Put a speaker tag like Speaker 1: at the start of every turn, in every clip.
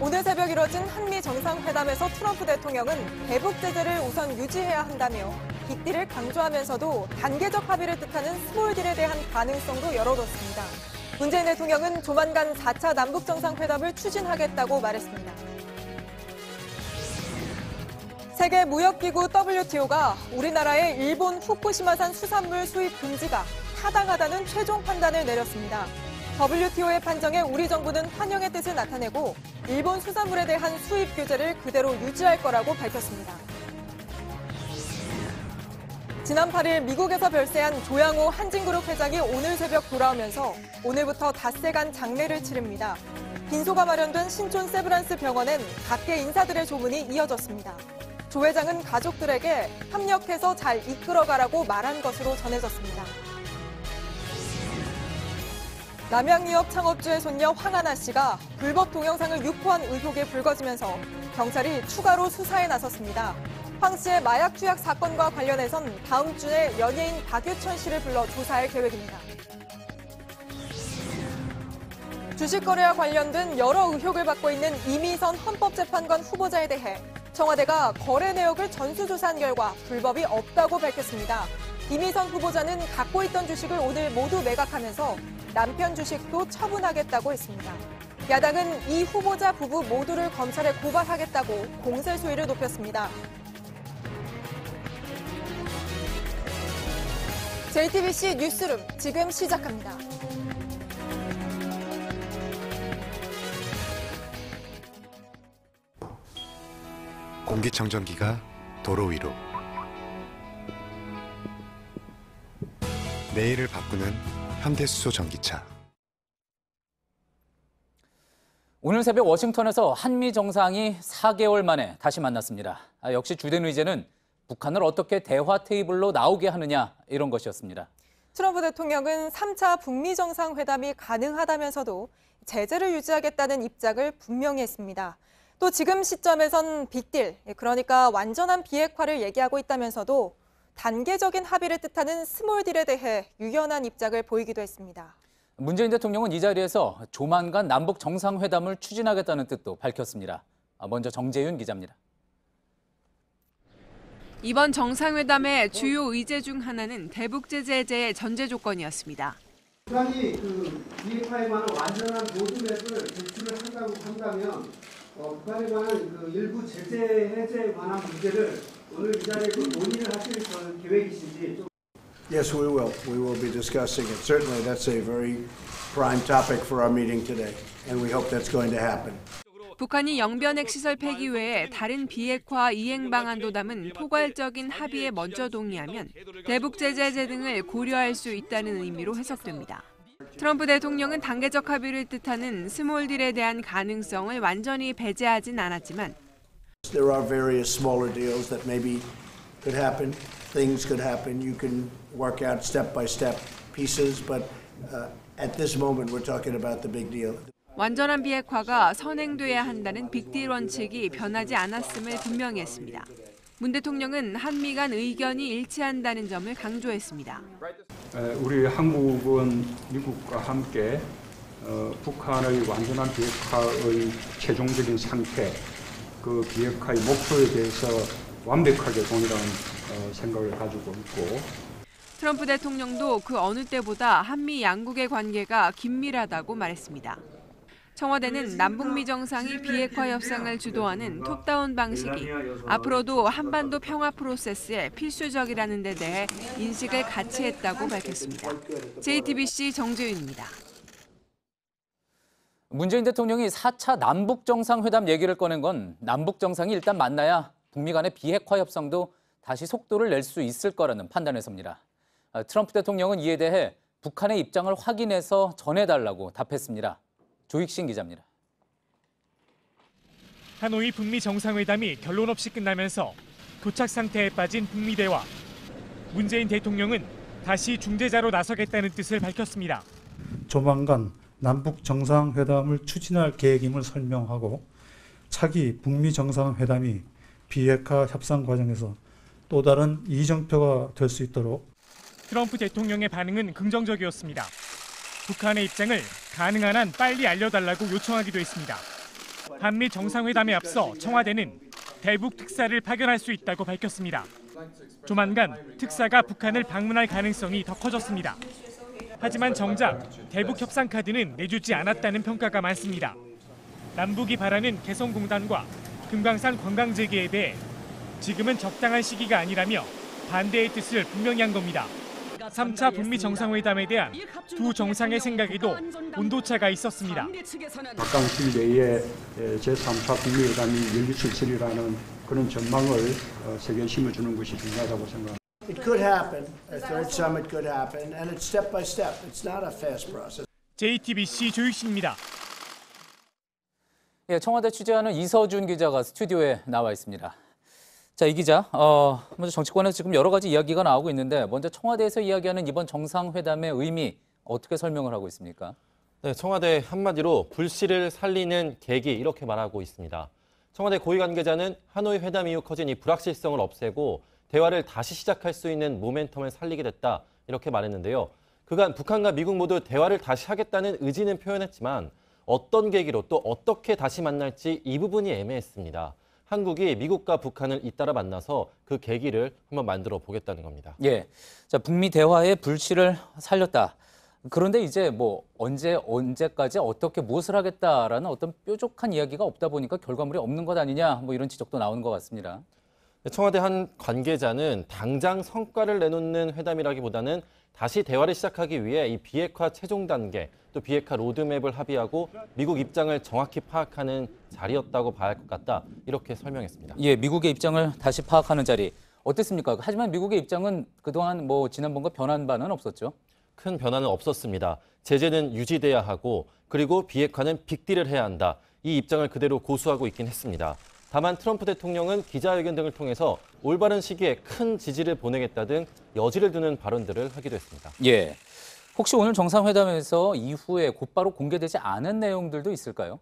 Speaker 1: 오늘 새벽 이뤄진 한미 정상회담에서 트럼프 대통령은 대북 제재를 우선 유지해야 한다며 빅딜을 강조하면서도 단계적 합의를 뜻하는 스몰딜에 대한 가능성도 열어뒀습니다. 문재인 대통령은 조만간 4차 남북 정상회담을 추진하겠다고 말했습니다. 세계무역기구 WTO가 우리나라의 일본 후쿠시마산 수산물 수입 금지가 타당하다는 최종 판단을 내렸습니다. WTO의 판정에 우리 정부는 환영의 뜻을 나타내고 일본 수산물에 대한 수입 규제를 그대로 유지할 거라고 밝혔습니다. 지난 8일 미국에서 별세한 조양호 한진그룹 회장이 오늘 새벽 돌아오면서 오늘부터 닷새간 장례를 치릅니다. 빈소가 마련된 신촌 세브란스 병원엔 각계 인사들의 조문이 이어졌습니다. 조 회장은 가족들에게 협력해서 잘 이끌어가라고 말한 것으로 전해졌습니다. 남양유업 창업주의 손녀 황하나 씨가 불법 동영상을 유포한 의혹이 불거지면서 경찰이 추가로 수사에 나섰습니다. 황 씨의 마약 투약 사건과 관련해선 다음 주에 연예인 박유천 씨를 불러 조사할 계획입니다. 주식 거래와 관련된 여러 의혹을 받고 있는 이미선 헌법재판관 후보자에 대해 청와대가 거래 내역을 전수조사한 결과 불법이 없다고 밝혔습니다. 이미선 후보자는 갖고 있던 주식을 오늘 모두 매각하면서 남편 주식도 처분하겠다고 했습니다. 야당은 이 후보자 부부 모두를 검찰에 고발하겠다고 공세 수위를 높였습니다. JTBC 뉴스룸 지금 시작합니다.
Speaker 2: 공기청정기가 도로 위로 내일을 바꾸는 현대수소 전기차.
Speaker 3: 오늘 새벽 워싱턴에서 한미 정상이 4개월 만에 다시 만났습니다. 역시 주된 의제는 북한을 어떻게 대화 테이블로 나오게 하느냐 이런 것이었습니다.
Speaker 1: 트럼프 대통령은 3차 북미 정상회담이 가능하다면서도 제재를 유지하겠다는 입장을 분명히 했습니다. 또 지금 시점에선 빅딜, 그러니까 완전한 비핵화를 얘기하고 있다면서도 단계적인 합의를 뜻하는 스몰딜에 대해 유연한 입장을 보이기도 했습니다.
Speaker 3: 문재인 대통령은 이 자리에서 조만간 남북 정상회담을 추진하겠다는 뜻도 밝혔습니다. 먼저 정재윤 기자입니다.
Speaker 4: 이번 정상회담의 주요 의제 중 하나는 대북 제재 해제의 전제 조건이었습니다.
Speaker 5: 북한이 비핵화에 관한 완전한 로드맵을 제출을 한다고 한다면 북한에 관한 일부 제재 해제에 관한 문제를 오늘 이 자리에서 논의를 하실 계획이신지.
Speaker 6: Yes, we will. We will be discussing it. Certainly, that's a very prime topic for our meeting today, and we hope that's going to happen.
Speaker 4: 북한이 영변핵 시설 폐기 외에 다른 비핵화 이행 방안도 담은 포괄적인 합의에 먼저 동의하면 대북 제재 해제 등을 고려할 수 있다는 의미로 해석됩니다. 트럼프 대통령은 단계적 합의를 뜻하는 스몰딜에 대한 가능성을 완전히 배제하진 않았지만
Speaker 6: There are various smaller deals that maybe could happen. Things could happen. You can work out step by step pieces, but at this moment we're talking about the big deal.
Speaker 4: 완전한 비핵화가 선행돼야 한다는 빅딜 원칙이 변하지 않았음을 분명히 했습니다. 문 대통령은 한미 간 의견이 일치한다는 점을 강조했습니다.
Speaker 7: 우리 한국은 미국과 함께 북한의 완전한 비핵화의 최종적인 상태, 그 비핵화의 목표에 대해서 완벽하게 동일한 생각을 가지고 있고
Speaker 4: 트럼프 대통령도 그 어느 때보다 한미 양국의 관계가 긴밀하다고 말했습니다. 청와대는 남북미 정상이 비핵화 협상을 주도하는 톱다운 방식이 앞으로도 한반도 평화 프로세스에 필수적이라는 데 대해 인식을 같이 했다고 밝혔습니다. JTBC 정재윤입니다.
Speaker 3: 문재인 대통령이 4차 남북 정상회담 얘기를 꺼낸 건 남북 정상이 일단 만나야 북미 간의 비핵화 협상도 다시 속도를 낼 수 있을 거라는 판단에서입니다. 트럼프 대통령은 이에 대해 북한의 입장을 확인해서 전해달라고 답했습니다. 조익신 기자입니다.
Speaker 8: 하노이 북미 정상회담이 결론 없이 끝나면서 도착 상태에 빠진 북미 대화. 문재인 대통령은 다시 중재자로 나서겠다는 뜻을 밝혔습니다.
Speaker 9: 조만간 남북 정상회담을 추진할 계획임을 설명하고 차기 북미 정상회담이 비핵화 협상 과정에서 또 다른 이정표가 될 수 있도록.
Speaker 8: 트럼프 대통령의 반응은 긍정적이었습니다. 북한의 입장을 가능한 한 빨리 알려달라고 요청하기도 했습니다. 한미 정상회담에 앞서 청와대는 대북 특사를 파견할 수 있다고 밝혔습니다. 조만간 특사가 북한을 방문할 가능성이 더 커졌습니다. 하지만 정작 대북 협상 카드는 내주지 않았다는 평가가 많습니다. 남북이 바라는 개성공단과 금강산 관광 재개에 대해 지금은 적당한 시기가 아니라며 반대의 뜻을 분명히 한 겁니다. 3차 북미 정상회담에 대한 두 정상의 생각에도 온도차가 있었습니다.
Speaker 7: 박강실 내에 제3차 북미 회담이 열릴 수 있으리라는 그런 전망을 세계에 심어주는 것이 중요하다고 생각합니다.
Speaker 6: It could happen. A third summit could happen, and it's step by step. It's not a fast process.
Speaker 8: JTBC 조유식입니다.
Speaker 3: 예, 청와대 취재하는 이서준 기자가 스튜디오에 나와 있습니다. 자, 이 기자, 먼저 정치권에서 지금 여러 가지 이야기가 나오고 있는데 먼저 청와대에서 이야기하는 이번 정상회담의 의미 어떻게 설명을 하고 있습니까?
Speaker 10: 네, 청와대 한마디로 불씨를 살리는 계기 이렇게 말하고 있습니다. 청와대 고위 관계자는 하노이 회담 이후 커진 이 불확실성을 없애고 대화를 다시 시작할 수 있는 모멘텀을 살리게 됐다 이렇게 말했는데요. 그간 북한과 미국 모두 대화를 다시 하겠다는 의지는 표현했지만 어떤 계기로 또 어떻게 다시 만날지 이 부분이 애매했습니다. 한국이 미국과 북한을 잇따라 만나서 그 계기를 한번 만들어 보겠다는 겁니다.
Speaker 3: 예, 자, 북미 대화의 불씨를 살렸다. 그런데 이제 뭐 언제까지 어떻게 무엇을 하겠다라는 어떤 뾰족한 이야기가 없다 보니까 결과물이 없는 것 아니냐 뭐 이런 지적도 나오는 것 같습니다.
Speaker 10: 청와대 한 관계자는 당장 성과를 내놓는 회담이라기보다는 다시 대화를 시작하기 위해 이 비핵화 최종 단계 또 비핵화 로드맵을 합의하고 미국 입장을 정확히 파악하는 자리였다고 봐야 할 것 같다 이렇게 설명했습니다.
Speaker 3: 예, 미국의 입장을 다시 파악하는 자리 어땠습니까? 하지만 미국의 입장은 그동안 뭐 지난번과 변한 바는 없었죠.
Speaker 10: 큰 변화는 없었습니다. 제재는 유지돼야 하고 그리고 비핵화는 빅딜을 해야 한다. 이 입장을 그대로 고수하고 있긴 했습니다. 다만 트럼프 대통령은 기자회견 등을 통해서 올바른 시기에 큰 지지를 보내겠다 등 여지를 두는 발언들을 하기도 했습니다.
Speaker 3: 예, 혹시 오늘 정상회담에서 이후에 곧바로 공개되지 않은 내용들도 있을까요?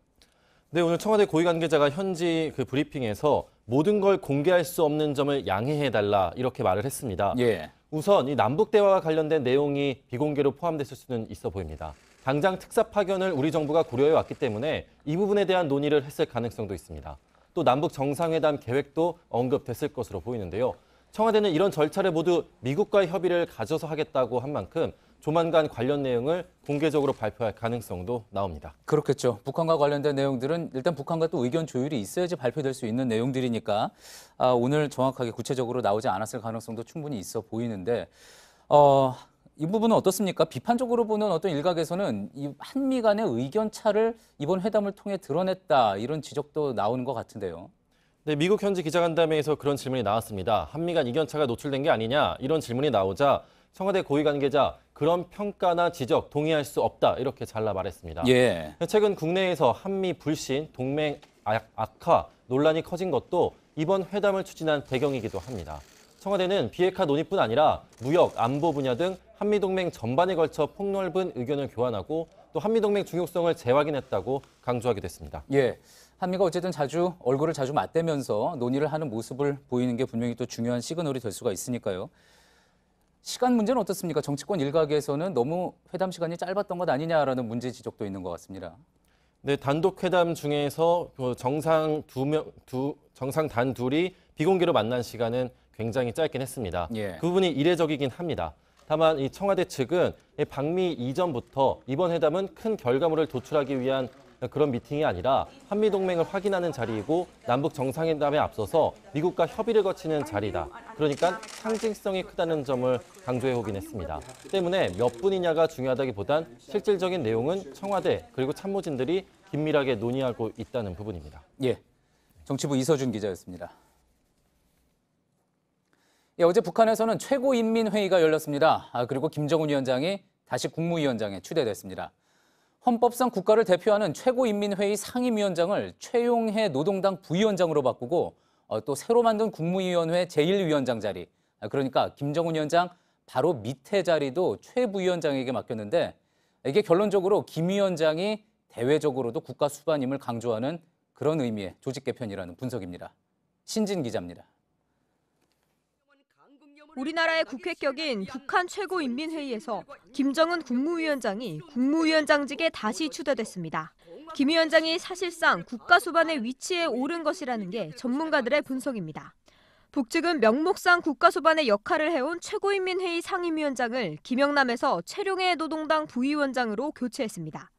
Speaker 10: 네, 오늘 청와대 고위 관계자가 현지 그 브리핑에서 모든 걸 공개할 수 없는 점을 양해해달라 이렇게 말을 했습니다.
Speaker 3: 예.
Speaker 10: 우선 이 남북 대화와 관련된 내용이 비공개로 포함됐을 수는 있어 보입니다. 당장 특사 파견을 우리 정부가 고려해 왔기 때문에 이 부분에 대한 논의를 했을 가능성도 있습니다. 또 남북 정상회담 계획도 언급됐을 것으로 보이는데요. 청와대는 이런 절차를 모두 미국과의 협의를 가져서 하겠다고 한 만큼 조만간 관련 내용을 공개적으로 발표할 가능성도 나옵니다.
Speaker 3: 그렇겠죠. 북한과 관련된 내용들은 일단 북한과 또 의견 조율이 있어야지 발표될 수 있는 내용들이니까 오늘 정확하게 구체적으로 나오지 않았을 가능성도 충분히 있어 보이는데 이 부분은 어떻습니까? 비판적으로 보는 어떤 일각에서는 이 한미 간의 의견 차를 이번 회담을 통해 드러냈다 이런 지적도 나오는 것 같은데요.
Speaker 10: 네, 미국 현지 기자간담회에서 그런 질문이 나왔습니다. 한미 간 이견차가 노출된 게 아니냐 이런 질문이 나오자 청와대 고위 관계자 그런 평가나 지적 동의할 수 없다 이렇게 잘라 말했습니다.
Speaker 3: 예.
Speaker 10: 최근 국내에서 한미 불신, 동맹 악화 논란이 커진 것도 이번 회담을 추진한 배경이기도 합니다. 청와대는 비핵화 논의뿐 아니라 무역, 안보 분야 등 한미동맹 전반에 걸쳐 폭넓은 의견을 교환하고 또 한미동맹 중요성을 재확인했다고 강조하기도 했습니다.
Speaker 3: 예, 한미가 어쨌든 얼굴을 자주 맞대면서 논의를 하는 모습을 보이는 게 분명히 또 중요한 시그널이 될 수가 있으니까요. 시간 문제는 어떻습니까? 정치권 일각에서는 너무 회담 시간이 짧았던 것 아니냐라는 문제 지적도 있는 것 같습니다.
Speaker 10: 네, 단독 회담 중에서 정상 단 둘이 비공개로 만난 시간은 굉장히 짧긴 했습니다.
Speaker 3: 예.
Speaker 10: 그 부분이 이례적이긴 합니다. 다만 이 청와대 측은 방미 이전부터 이번 회담은 큰 결과물을 도출하기 위한 그런 미팅이 아니라 한미동맹을 확인하는 자리이고 남북 정상회담에 앞서서 미국과 협의를 거치는 자리다. 그러니까 상징성이 크다는 점을 강조해오긴 했습니다. 때문에 몇 분이냐가 중요하다기보단 실질적인 내용은 청와대 그리고 참모진들이 긴밀하게 논의하고 있다는 부분입니다.
Speaker 3: 예, 정치부 이서준 기자였습니다. 예, 어제 북한에서는 최고인민회의가 열렸습니다. 그리고 김정은 위원장이 다시 국무위원장에 추대됐습니다. 헌법상 국가를 대표하는 최고인민회의 상임위원장을 최용해 노동당 부위원장으로 바꾸고 또 새로 만든 국무위원회 제1위원장 자리, 그러니까 김정은 위원장 바로 밑에 자리도 최 부위원장에게 맡겼는데 이게 결론적으로 김 위원장이 대외적으로도 국가 수반임을 강조하는 그런 의미의 조직 개편이라는 분석입니다. 신진 기자입니다.
Speaker 11: 우리나라의 국회격인 북한 최고인민회의에서 김정은 국무위원장이 국무위원장직에 다시 추대됐습니다. 김 위원장이 사실상 국가수반의 위치에 오른 것이라는 게 전문가들의 분석입니다. 북측은 명목상 국가수반의 역할을 해온 최고인민회의 상임위원장을 김영남에서 최룡해 노동당 부위원장으로 교체했습니다.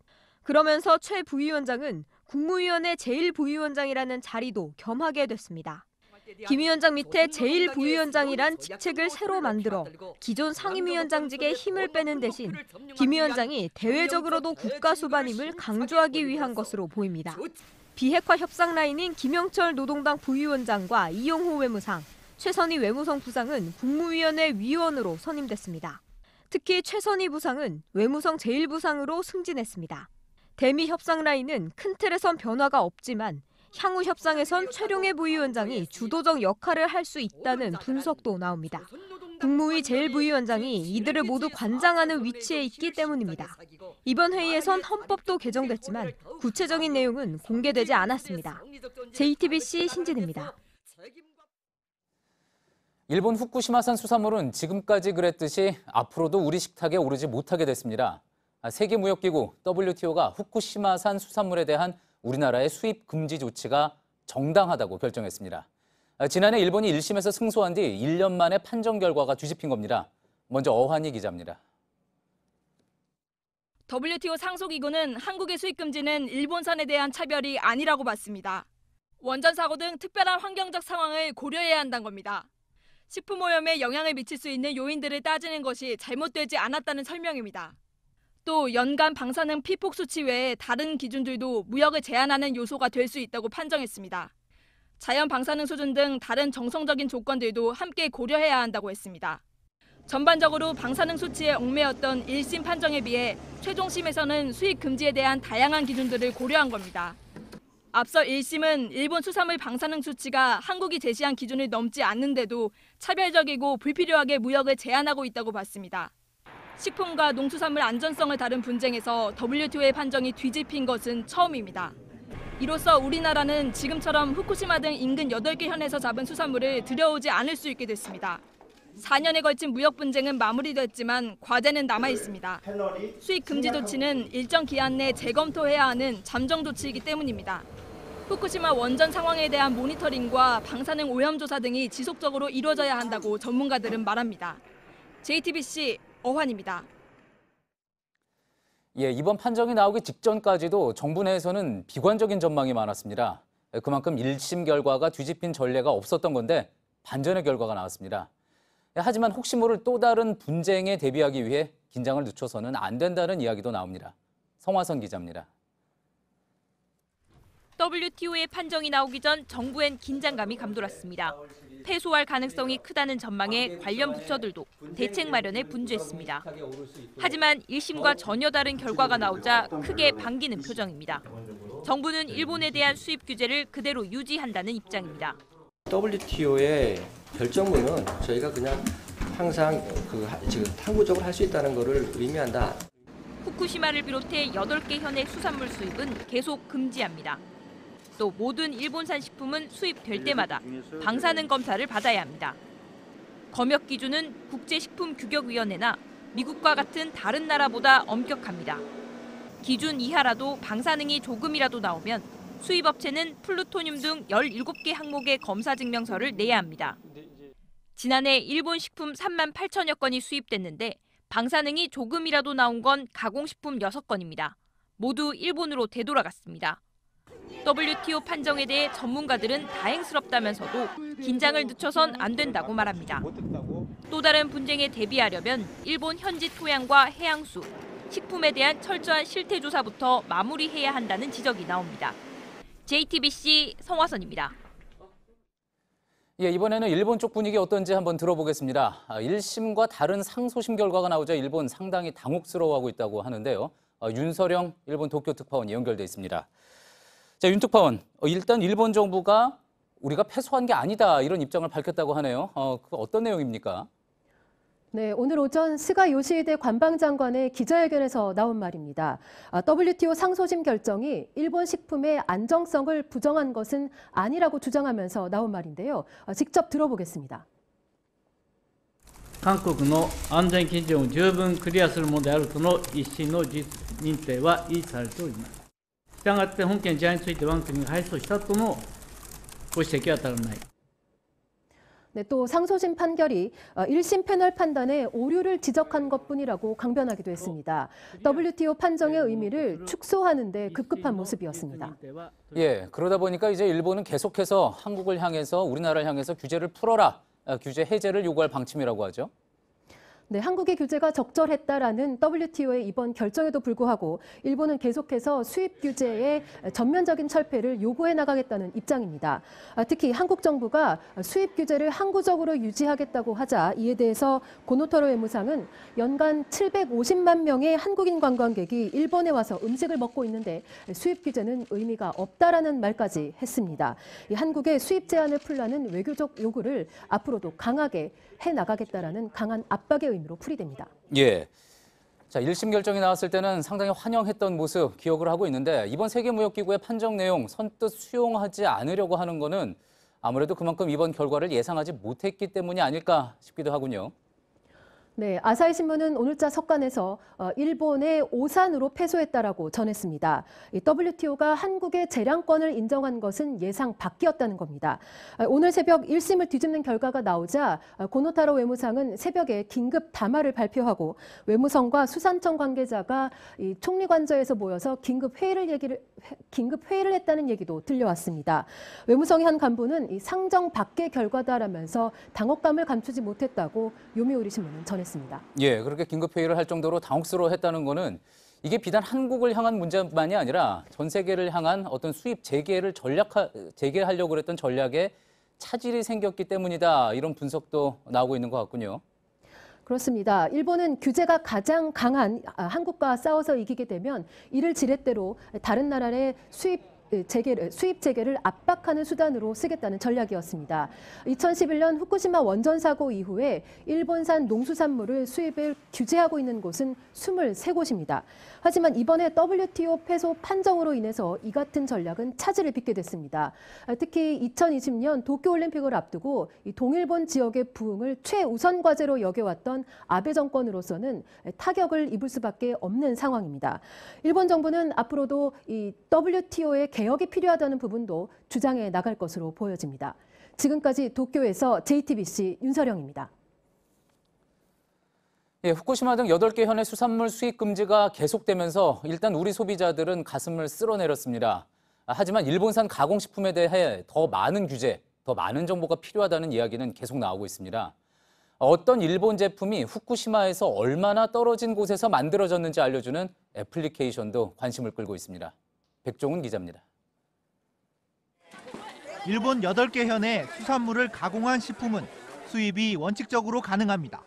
Speaker 11: 그러면서 최 부위원장은 국무위원회 제1부위원장이라는 자리도 겸하게 됐습니다. 김 위원장 밑에 제1부위원장이란 직책을 새로 만들어 기존 상임위원장직에 힘을 빼는 대신 김 위원장이 대외적으로도 국가수반임을 강조하기 위한 것으로 보입니다. 비핵화 협상 라인인 김영철 노동당 부위원장과 이용호 외무상, 최선희 외무성 부상은 국무위원회 위원으로 선임됐습니다. 특히 최선희 부상은 외무성 제1부상으로 승진했습니다. 대미 협상 라인은 큰 틀에선 변화가 없지만 향후 협상에선 최룡해 부위원장이 주도적 역할을 할 수 있다는 분석도 나옵니다. 국무위 제1부위원장이 이들을 모두 관장하는 위치에 있기 때문입니다. 이번 회의에선 헌법도 개정됐지만 구체적인 내용은 공개되지 않았습니다. JTBC 신진입니다.
Speaker 3: 일본 후쿠시마산 수산물은 지금까지 그랬듯이 앞으로도 우리 식탁에 오르지 못하게 됐습니다. 세계무역기구 WTO가 후쿠시마산 수산물에 대한 우리나라의 수입 금지 조치가 정당하다고 결정했습니다. 지난해 일본이 1심에서 승소한 뒤 1년 만에 판정 결과가 뒤집힌 겁니다. 먼저 어환희 기자입니다.
Speaker 12: WTO 상소기구는 한국의 수입 금지는 일본산에 대한 차별이 아니라고 봤습니다. 원전 사고 등 특별한 환경적 상황을 고려해야 한다는 겁니다. 식품 오염에 영향을 미칠 수 있는 요인들을 따지는 것이 잘못되지 않았다는 설명입니다. 또 연간 방사능 피폭 수치 외에 다른 기준들도 무역을 제한하는 요소가 될 수 있다고 판정했습니다. 자연 방사능 수준 등 다른 정성적인 조건들도 함께 고려해야 한다고 했습니다. 전반적으로 방사능 수치에 얽매였던 1심 판정에 비해 최종심에서는 수입 금지에 대한 다양한 기준들을 고려한 겁니다. 앞서 1심은 일본 수산물 방사능 수치가 한국이 제시한 기준을 넘지 않는데도 차별적이고 불필요하게 무역을 제한하고 있다고 봤습니다. 식품과 농수산물 안전성을 다룬 분쟁에서 WTO의 판정이 뒤집힌 것은 처음입니다. 이로써 우리나라는 지금처럼 후쿠시마 등 인근 8개 현에서 잡은 수산물을 들여오지 않을 수 있게 됐습니다. 4년에 걸친 무역 분쟁은 마무리됐지만 과제는 남아 있습니다. 수입 금지 조치는 일정 기한 내 재검토해야 하는 잠정 조치이기 때문입니다. 후쿠시마 원전 상황에 대한 모니터링과 방사능 오염 조사 등이 지속적으로 이루어져야 한다고 전문가들은 말합니다. JTBC 어환입니다.
Speaker 3: 이번 판정이 나오기 직전까지도 정부 내에서는 비관적인 전망이 많았습니다. 그만큼 1심 결과가 뒤집힌 전례가 없었던 건데 반전의 결과가 나왔습니다. 하지만 혹시 모를 또 다른 분쟁에 대비하기 위해 긴장을 늦춰서는 안 된다는 이야기도 나옵니다. 성화선 기자입니다.
Speaker 11: WTO의 판정이 나오기 전 정부엔 긴장감이 감돌았습니다. 패소할 가능성이 크다는 전망에 관련 부처들도 대책 마련에 분주했습니다. 하지만 1심과 전혀 다른 결과가 나오자 크게 반기는 표정입니다. 정부는 일본에 대한 수입 규제를 그대로 유지한다는 입장입니다.
Speaker 13: WTO의 결정문은 저희가 그냥 항상 항구적으로 할 수 있다는 것을 의미한다.
Speaker 11: 후쿠시마를 비롯해 8개 현의 수산물 수입은 계속 금지합니다. 또 모든 일본산 식품은 수입될 때마다 방사능 검사를 받아야 합니다. 검역 기준은 국제식품규격위원회나 미국과 같은 다른 나라보다 엄격합니다. 기준 이하라도 방사능이 조금이라도 나오면 수입업체는 플루토늄 등 17개 항목의 검사 증명서를 내야 합니다. 지난해 일본 식품 3만 8천여 건이 수입됐는데 방사능이 조금이라도 나온 건 가공식품 6건입니다. 모두 일본으로 되돌아갔습니다. WTO 판정에 대해 전문가들은 다행스럽다면서도 긴장을 늦춰선 안 된다고 말합니다. 또 다른 분쟁에 대비하려면 일본 현지 토양과 해양수, 식품에 대한 철저한 실태 조사부터 마무리해야 한다는 지적이 나옵니다. JTBC 성화선입니다.
Speaker 3: 이번에는 일본 쪽 분위기 어떤지 한번 들어보겠습니다. 1심과 다른 상소심 결과가 나오자 일본 상당히 당혹스러워하고 있다고 하는데요. 윤서령 일본 도쿄 특파원이 연결돼 있습니다. 자, 윤 특파원, 일단 일본 정부가 우리가 패소한 게 아니다 이런 입장을 밝혔다고 하네요. 그 어떤 내용입니까?
Speaker 14: 네, 오늘 오전 스가 요시히데 관방장관의 기자회견에서 나온 말입니다. WTO 상소심 결정이 일본 식품의 안정성을 부정한 것은 아니라고 주장하면서 나온 말인데요. 직접 들어보겠습니다.
Speaker 15: 韓国の安全基準を十分クリアするものであるとの一審の認定は維持されております。従って本件事案について我が国が敗訴したとのご指摘は当たらない。
Speaker 14: 네, 또 상소심 판결이 1심 패널 판단에 오류를 지적한 것뿐이라고 강변하기도 했습니다. WTO 판정의 의미를 축소하는 데 급급한 모습이었습니다.
Speaker 3: 예, 그러다 보니까 이제 일본은 계속해서 한국을 향해서 우리나라를 향해서 규제를 풀어라, 규제 해제를 요구할 방침이라고 하죠.
Speaker 14: 네, 한국의 규제가 적절했다라는 WTO의 이번 결정에도 불구하고 일본은 계속해서 수입 규제의 전면적인 철폐를 요구해 나가겠다는 입장입니다. 특히 한국 정부가 수입 규제를 항구적으로 유지하겠다고 하자 이에 대해서 고노타로 외무상은 연간 750만 명의 한국인 관광객이 일본에 와서 음식을 먹고 있는데 수입 규제는 의미가 없다라는 말까지 했습니다. 이 한국의 수입 제한을 풀라는 외교적 요구를 앞으로도 강하게 해나가겠다라는 강한 압박의 의미로 풀이됩니다.
Speaker 3: 예. 자, 1심 결정이 나왔을 때는 상당히 환영했던 모습 기억을 하고 있는데 이번 세계무역기구의 판정 내용 선뜻 수용하지 않으려고 하는 거는 아무래도 그만큼 이번 결과를 예상하지 못했기 때문이 아닐까 싶기도 하군요.
Speaker 14: 네, 아사히 신문은 오늘자 석간에서 일본의 오산으로 패소했다라고 전했습니다. WTO가 한국의 재량권을 인정한 것은 예상 밖이었다는 겁니다. 오늘 새벽 1심을 뒤집는 결과가 나오자 고노타로 외무상은 새벽에 긴급 담화를 발표하고 외무성과 수산청 관계자가 이 총리관저에서 모여서 긴급 회의를 했다는 얘기도 들려왔습니다. 외무성의 한 간부는 이 상정 밖의 결과다라면서 당혹감을 감추지 못했다고 요미우리 신문은 전했습니다.
Speaker 3: 예, 그렇게 긴급 회의를 할 정도로 당혹스러워했다는 거는 이게 비단 한국을 향한 문제만이 아니라 전 세계를 향한 어떤 수입 재개하려고 그랬던 전략에 차질이 생겼기 때문이다. 이런 분석도 나오고 있는 것 같군요.
Speaker 14: 그렇습니다. 일본은 규제가 가장 강한 한국과 싸워서 이기게 되면 이를 지렛대로 다른 나라의 수입 재개를 압박하는 수단으로 쓰겠다는 전략이었습니다. 2011년 후쿠시마 원전 사고 이후에 일본산 농수산물을 수입을 규제하고 있는 곳은 23곳입니다. 하지만 이번에 WTO 패소 판정으로 인해서 이 같은 전략은 차질을 빚게 됐습니다. 특히 2020년 도쿄올림픽을 앞두고 이 동일본 지역의 부흥을 최우선 과제로 여겨왔던 아베 정권으로서는 타격을 입을 수밖에 없는 상황입니다. 일본 정부는 앞으로도 이 WTO의 개혁이 필요하다는 부분도 주장해 나갈 것으로 보여집니다. 지금까지 도쿄에서 JTBC 윤서령입니다.
Speaker 3: 예, 후쿠시마 등 8개 현의 수산물 수입 금지가 계속되면서 일단 우리 소비자들은 가슴을 쓸어내렸습니다. 하지만 일본산 가공식품에 대해 더 많은 규제, 더 많은 정보가 필요하다는 이야기는 계속 나오고 있습니다. 어떤 일본 제품이 후쿠시마에서 얼마나 떨어진 곳에서 만들어졌는지 알려주는 애플리케이션도 관심을 끌고 있습니다. 백종훈 기자입니다.
Speaker 16: 일본 8개 현의 수산물을 가공한 식품은 수입이 원칙적으로 가능합니다.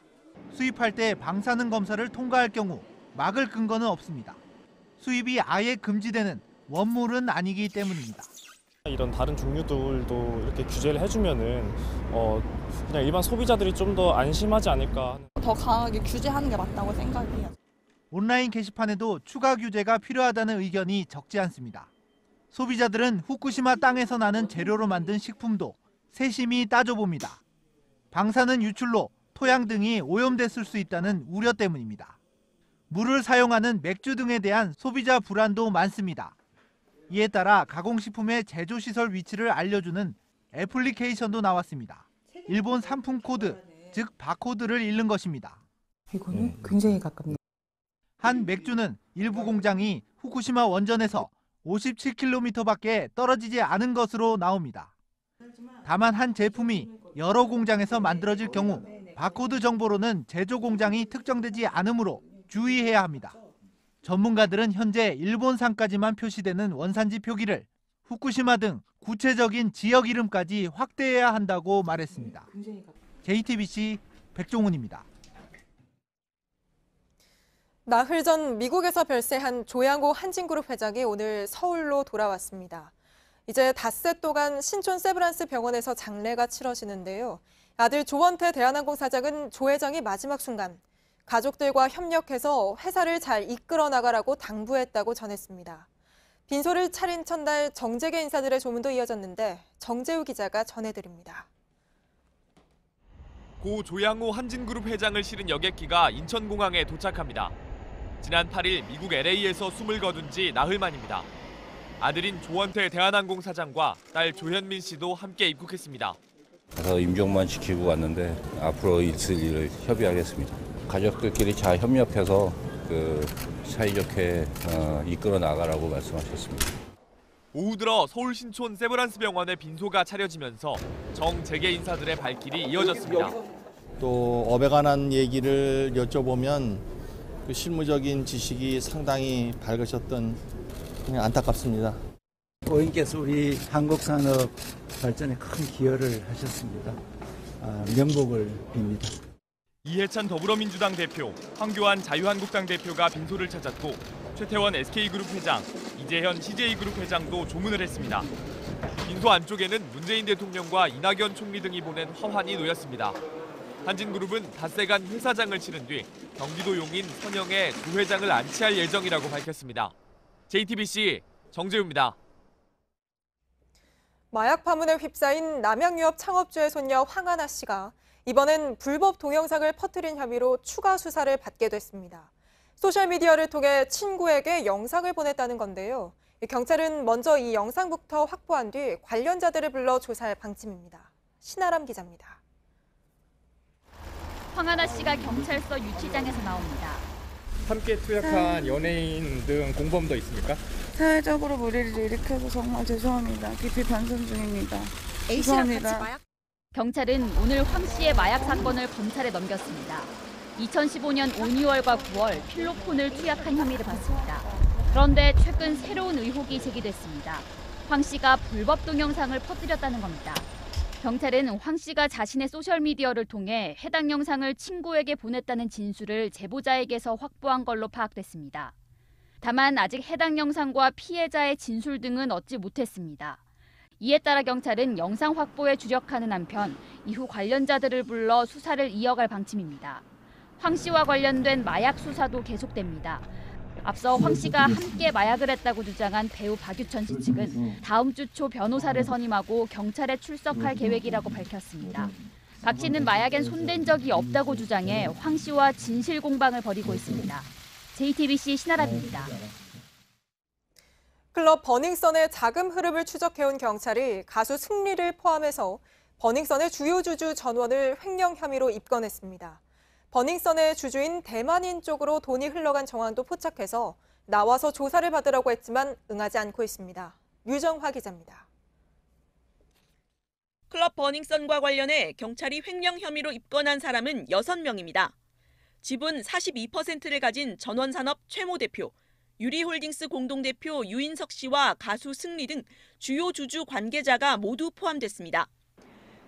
Speaker 16: 수입할 때 방사능 검사를 통과할 경우 막을 근거는 없습니다. 수입이 아예 금지되는 원물은 아니기 때문입니다.
Speaker 17: 이런 다른 종류들도 이렇게 규제를 해주면은 그냥 일반 소비자들이 좀 더 안심하지 않을까.
Speaker 18: 더 강하게 규제하는 게 맞다고 생각해요.
Speaker 16: 온라인 게시판에도 추가 규제가 필요하다는 의견이 적지 않습니다. 소비자들은 후쿠시마 땅에서 나는 재료로 만든 식품도 세심히 따져봅니다. 방사능 유출로 토양 등이 오염됐을 수 있다는 우려 때문입니다. 물을 사용하는 맥주 등에 대한 소비자 불안도 많습니다. 이에 따라 가공식품의 제조시설 위치를 알려주는 애플리케이션도 나왔습니다. 일본 상품 코드, 즉 바코드를 읽는 것입니다.
Speaker 19: 이거는 굉장히 가깝네요.
Speaker 16: 한 맥주는 일부 공장이 후쿠시마 원전에서 57km밖에 떨어지지 않은 것으로 나옵니다. 다만 한 제품이 여러 공장에서 만들어질 경우 바코드 정보로는 제조 공장이 특정되지 않으므로 주의해야 합니다. 전문가들은 현재 일본산까지만 표시되는 원산지 표기를 후쿠시마 등 구체적인 지역 이름까지 확대해야 한다고 말했습니다. JTBC 백종훈입니다.
Speaker 1: 나흘 전 미국에서 별세한 조양호 한진그룹 회장이 오늘 서울로 돌아왔습니다. 이제 닷새 동안 신촌 세브란스 병원에서 장례가 치러지는데요. 아들 조원태 대한항공 사장은 조 회장이 마지막 순간 가족들과 협력해서 회사를 잘 이끌어 나가라고 당부했다고 전했습니다. 빈소를 차린 첫날 정재계 인사들의 조문도 이어졌는데 정재우 기자가 전해드립니다.
Speaker 20: 고 조양호 한진그룹 회장을 실은 여객기가 인천공항에 도착합니다. 지난 8일 미국 LA에서 숨을 거둔 지 나흘 만입니다. 아들인 조원태 대한항공 사장과 딸 조현민 씨도 함께 입국했습니다.
Speaker 21: 그래서 임종만 지키고 왔는데 앞으로 있을 일을 협의하겠습니다. 가족들끼리 잘 협력해서 사이좋게 이끌어 나가라고 말씀하셨습니다.
Speaker 20: 오후 들어 서울 신촌 세브란스 병원에 빈소가 차려지면서 정재계 인사들의 발길이 이어졌습니다.
Speaker 22: 또 업에 관한 얘기를 여쭤보면 그 실무적인 지식이 상당히 밝으셨던 그냥 안타깝습니다.
Speaker 23: 고인께서 우리 한국 산업 발전에 큰 기여를 하셨습니다. 명복을 빕니다.
Speaker 20: 이해찬 더불어민주당 대표, 황교안 자유한국당 대표가 빈소를 찾았고 최태원 SK그룹 회장, 이재현 CJ그룹 회장도 조문을 했습니다. 빈소 안쪽에는 문재인 대통령과 이낙연 총리 등이 보낸 화환이 놓였습니다. 한진그룹은 닷새간 회사장을 치른 뒤 경기도 용인 선영에 두 회장을 안치할 예정이라고 밝혔습니다. JTBC 정재우입니다.
Speaker 1: 마약 파문에 휩싸인 남양유업 창업주의 손녀 황하나 씨가 이번엔 불법 동영상을 퍼뜨린 혐의로 추가 수사를 받게 됐습니다. 소셜미디어를 통해 친구에게 영상을 보냈다는 건데요. 경찰은 먼저 이 영상부터 확보한 뒤 관련자들을 불러 조사할 방침입니다. 신아람 기자입니다.
Speaker 24: 황하나 씨가 경찰서 유치장에서 나옵니다.
Speaker 25: 함께 투약한 연예인 등 공범도 있습니까?
Speaker 18: 사회적으로 무리를 일으켜서 정말 죄송합니다. 깊이 반성 중입니다. 죄송합니다.
Speaker 24: 경찰은 오늘 황 씨의 마약 사건을 검찰에 넘겼습니다. 2015년 5, 6월과 9월 필로폰을 투약한 혐의를 받습니다. 그런데 최근 새로운 의혹이 제기됐습니다. 황 씨가 불법 동영상을 퍼뜨렸다는 겁니다. 경찰은 황 씨가 자신의 소셜미디어를 통해 해당 영상을 친구에게 보냈다는 진술을 제보자에게서 확보한 걸로 파악됐습니다. 다만 아직 해당 영상과 피해자의 진술 등은 얻지 못했습니다. 이에 따라 경찰은 영상 확보에 주력하는 한편 이후 관련자들을 불러 수사를 이어갈 방침입니다. 황 씨와 관련된 마약 수사도 계속됩니다. 앞서 황 씨가 함께 마약을 했다고 주장한 배우 박유천 씨 측은 다음 주 초 변호사를 선임하고 경찰에 출석할 계획이라고 밝혔습니다. 박 씨는 마약엔 손댄 적이 없다고 주장해 황 씨와 진실 공방을 벌이고 있습니다. JTBC 신아람입니다.
Speaker 1: 클럽 버닝썬의 자금 흐름을 추적해온 경찰이 가수 승리를 포함해서 버닝썬의 주요 주주 전원을 횡령 혐의로 입건했습니다. 버닝썬의 주주인 대만인 쪽으로 돈이 흘러간 정황도 포착해서 나와서 조사를 받으라고 했지만 응하지 않고 있습니다. 유정화 기자입니다.
Speaker 26: 클럽 버닝썬과 관련해 경찰이 횡령 혐의로 입건한 사람은 6명입니다. 지분 42%를 가진 전원산업 최모 대표, 유리홀딩스 공동대표 유인석 씨와 가수 승리 등 주요 주주 관계자가 모두 포함됐습니다.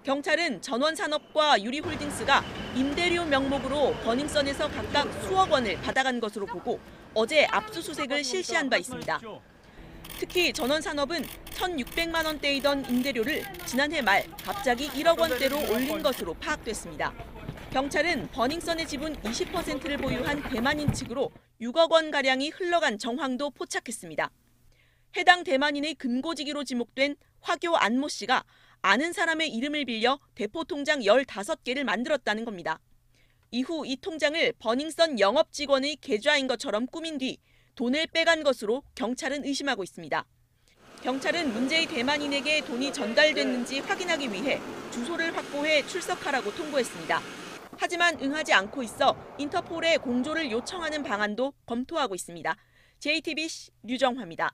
Speaker 26: 경찰은 전원산업과 유리홀딩스가 임대료 명목으로 버닝썬에서 각각 수억 원을 받아간 것으로 보고 어제 압수수색을 실시한 바 있습니다. 특히 전원산업은 1,600만 원대이던 임대료를 지난해 말 갑자기 1억 원대로 올린 것으로 파악됐습니다. 경찰은 버닝썬의 지분 20%를 보유한 대만인 측으로 6억 원가량이 흘러간 정황도 포착했습니다. 해당 대만인의 금고지기로 지목된 화교 안모 씨가 아는 사람의 이름을 빌려 대포통장 15개를 만들었다는 겁니다. 이후 이 통장을 버닝썬 영업 직원의 계좌인 것처럼 꾸민 뒤 돈을 빼간 것으로 경찰은 의심하고 있습니다. 경찰은 문제의 대만인에게 돈이 전달됐는지 확인하기 위해 주소를 확보해 출석하라고 통보했습니다. 하지만 응하지 않고 있어 인터폴에 공조를 요청하는 방안도 검토하고 있습니다. JTBC 류정화입니다.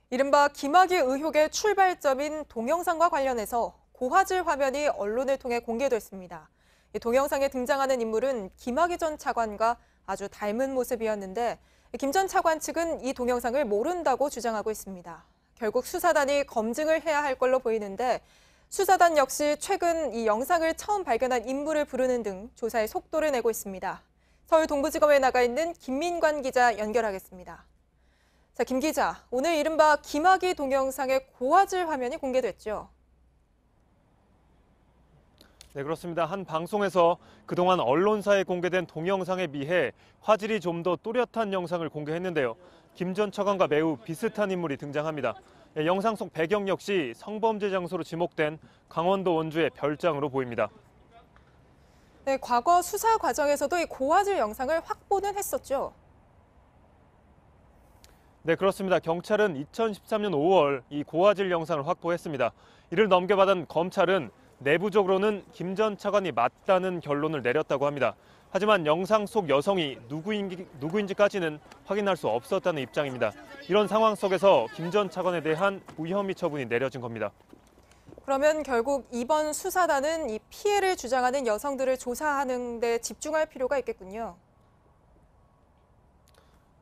Speaker 1: 이른바 김학의 의혹의 출발점인 동영상과 관련해서 고화질 화면이 언론을 통해 공개됐습니다. 이 동영상에 등장하는 인물은 김학의 전 차관과 아주 닮은 모습이었는데 김 전 차관 측은 이 동영상을 모른다고 주장하고 있습니다. 결국 수사단이 검증을 해야 할 걸로 보이는데 수사단 역시 최근 이 영상을 처음 발견한 인물을 부르는 등 조사에 속도를 내고 있습니다. 서울 동부지검에 나가 있는 김민관 기자 연결하겠습니다. 자, 김 기자, 오늘 이른바 김학의 동영상의 고화질 화면이 공개됐죠?
Speaker 17: 네, 그렇습니다. 한 방송에서 그동안 언론사에 공개된 동영상에 비해 화질이 좀 더 또렷한 영상을 공개했는데요. 김 전 차관과 매우 비슷한 인물이 등장합니다. 영상 속 배경 역시 성범죄 장소로 지목된 강원도 원주의 별장으로 보입니다.
Speaker 1: 네, 과거 수사 과정에서도 이 고화질 영상을 확보는 했었죠.
Speaker 17: 네, 그렇습니다. 경찰은 2013년 5월 이 고화질 영상을 확보했습니다. 이를 넘겨받은 검찰은 내부적으로는 김 전 차관이 맞다는 결론을 내렸다고 합니다. 하지만 영상 속 여성이 누구인지까지는 확인할 수 없었다는 입장입니다. 이런 상황 속에서 김 전 차관에 대한 무혐의 처분이 내려진 겁니다.
Speaker 1: 그러면 결국 이번 수사단은 이 피해를 주장하는 여성들을 조사하는 데 집중할 필요가 있겠군요.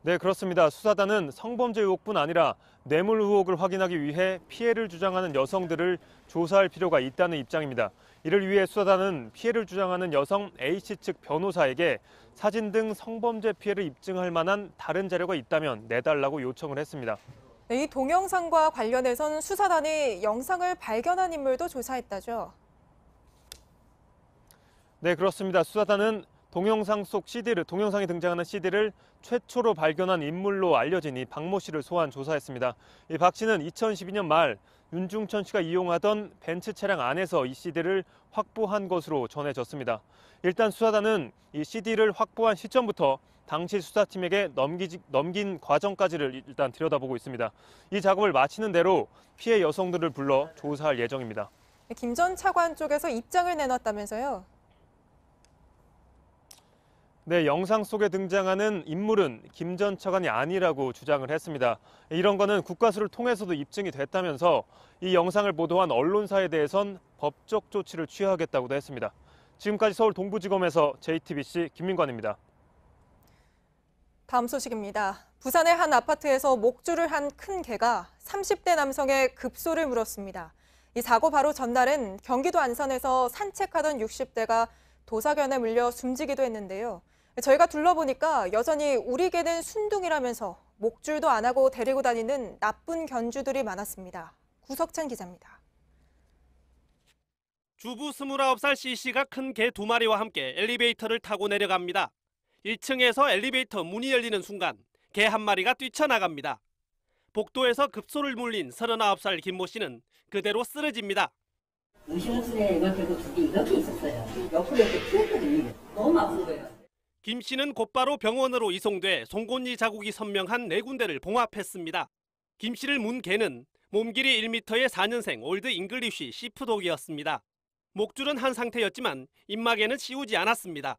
Speaker 17: 네, 그렇습니다. 수사단은 성범죄 의혹뿐 아니라 뇌물 의혹을 확인하기 위해 피해를 주장하는 여성들을 조사할 필요가 있다는 입장입니다. 이를 위해 수사단은 피해를 주장하는 여성 A씨 측 변호사에게 사진 등 성범죄 피해를 입증할 만한 다른 자료가 있다면 내달라고 요청을 했습니다.
Speaker 1: 네, 이 동영상과 관련해선 수사단이 영상을 발견한 인물도 조사했다죠. 네, 그렇습니다. 수사단은 동영상에 등장하는 CD를 최초로 발견한 인물로 알려진 이 박모 씨를 소환 조사했습니다. 이 박 씨는 2012년 말 윤중천 씨가 이용하던 벤츠 차량 안에서 이 CD를 확보한 것으로 전해졌습니다. 일단 수사단은 이 CD를 확보한 시점부터 당시 수사팀에게 넘긴 과정까지를 일단 들여다보고 있습니다. 이 작업을 마치는 대로 피해 여성들을 불러 조사할 예정입니다. 김 전 차관 쪽에서 입장을 내놨다면서요? 네, 영상 속에 등장하는 인물은 김 전 차관이 아니라고 주장을 했습니다. 이런 거는 국과수를 통해서도 입증이 됐다면서 이 영상을 보도한 언론사에 대해선 법적 조치를 취하겠다고도 했습니다. 지금까지 서울 동부지검에서 JTBC 김민관입니다. 다음 소식입니다. 부산의 한 아파트에서 목줄을 한 큰 개가 30대 남성의 급소를 물었습니다. 이 사고 바로 전날은 경기도 안산에서 산책하던 60대가 도사견에 물려 숨지기도 했는데요. 저희가 둘러보니까 여전히 우리 개는 순둥이라면서 목줄도 안 하고 데리고 다니는 나쁜 견주들이 많았습니다. 구석찬 기자입니다.
Speaker 2: 주부 29살 C씨가 큰 개 2마리와 함께 엘리베이터를 타고 내려갑니다. 1층에서 엘리베이터 문이 열리는 순간 개 1마리가 뛰쳐나갑니다. 복도에서 급소를 물린 39살 김모 씨는 그대로 쓰러집니다.
Speaker 4: 의심스레 이걸 들고 두 개 이렇게 있었어요. 옆으로 이렇게 튀었거든요. 너무 아픈 거예요.
Speaker 2: 김 씨는 곧바로 병원으로 이송돼 송곳니 자국이 선명한 4군데를 봉합했습니다. 김 씨를 문 개는 몸길이 1m의 4년생 올드 잉글리쉬 시프독이었습니다. 목줄은 한 상태였지만 입마개는 씌우지 않았습니다.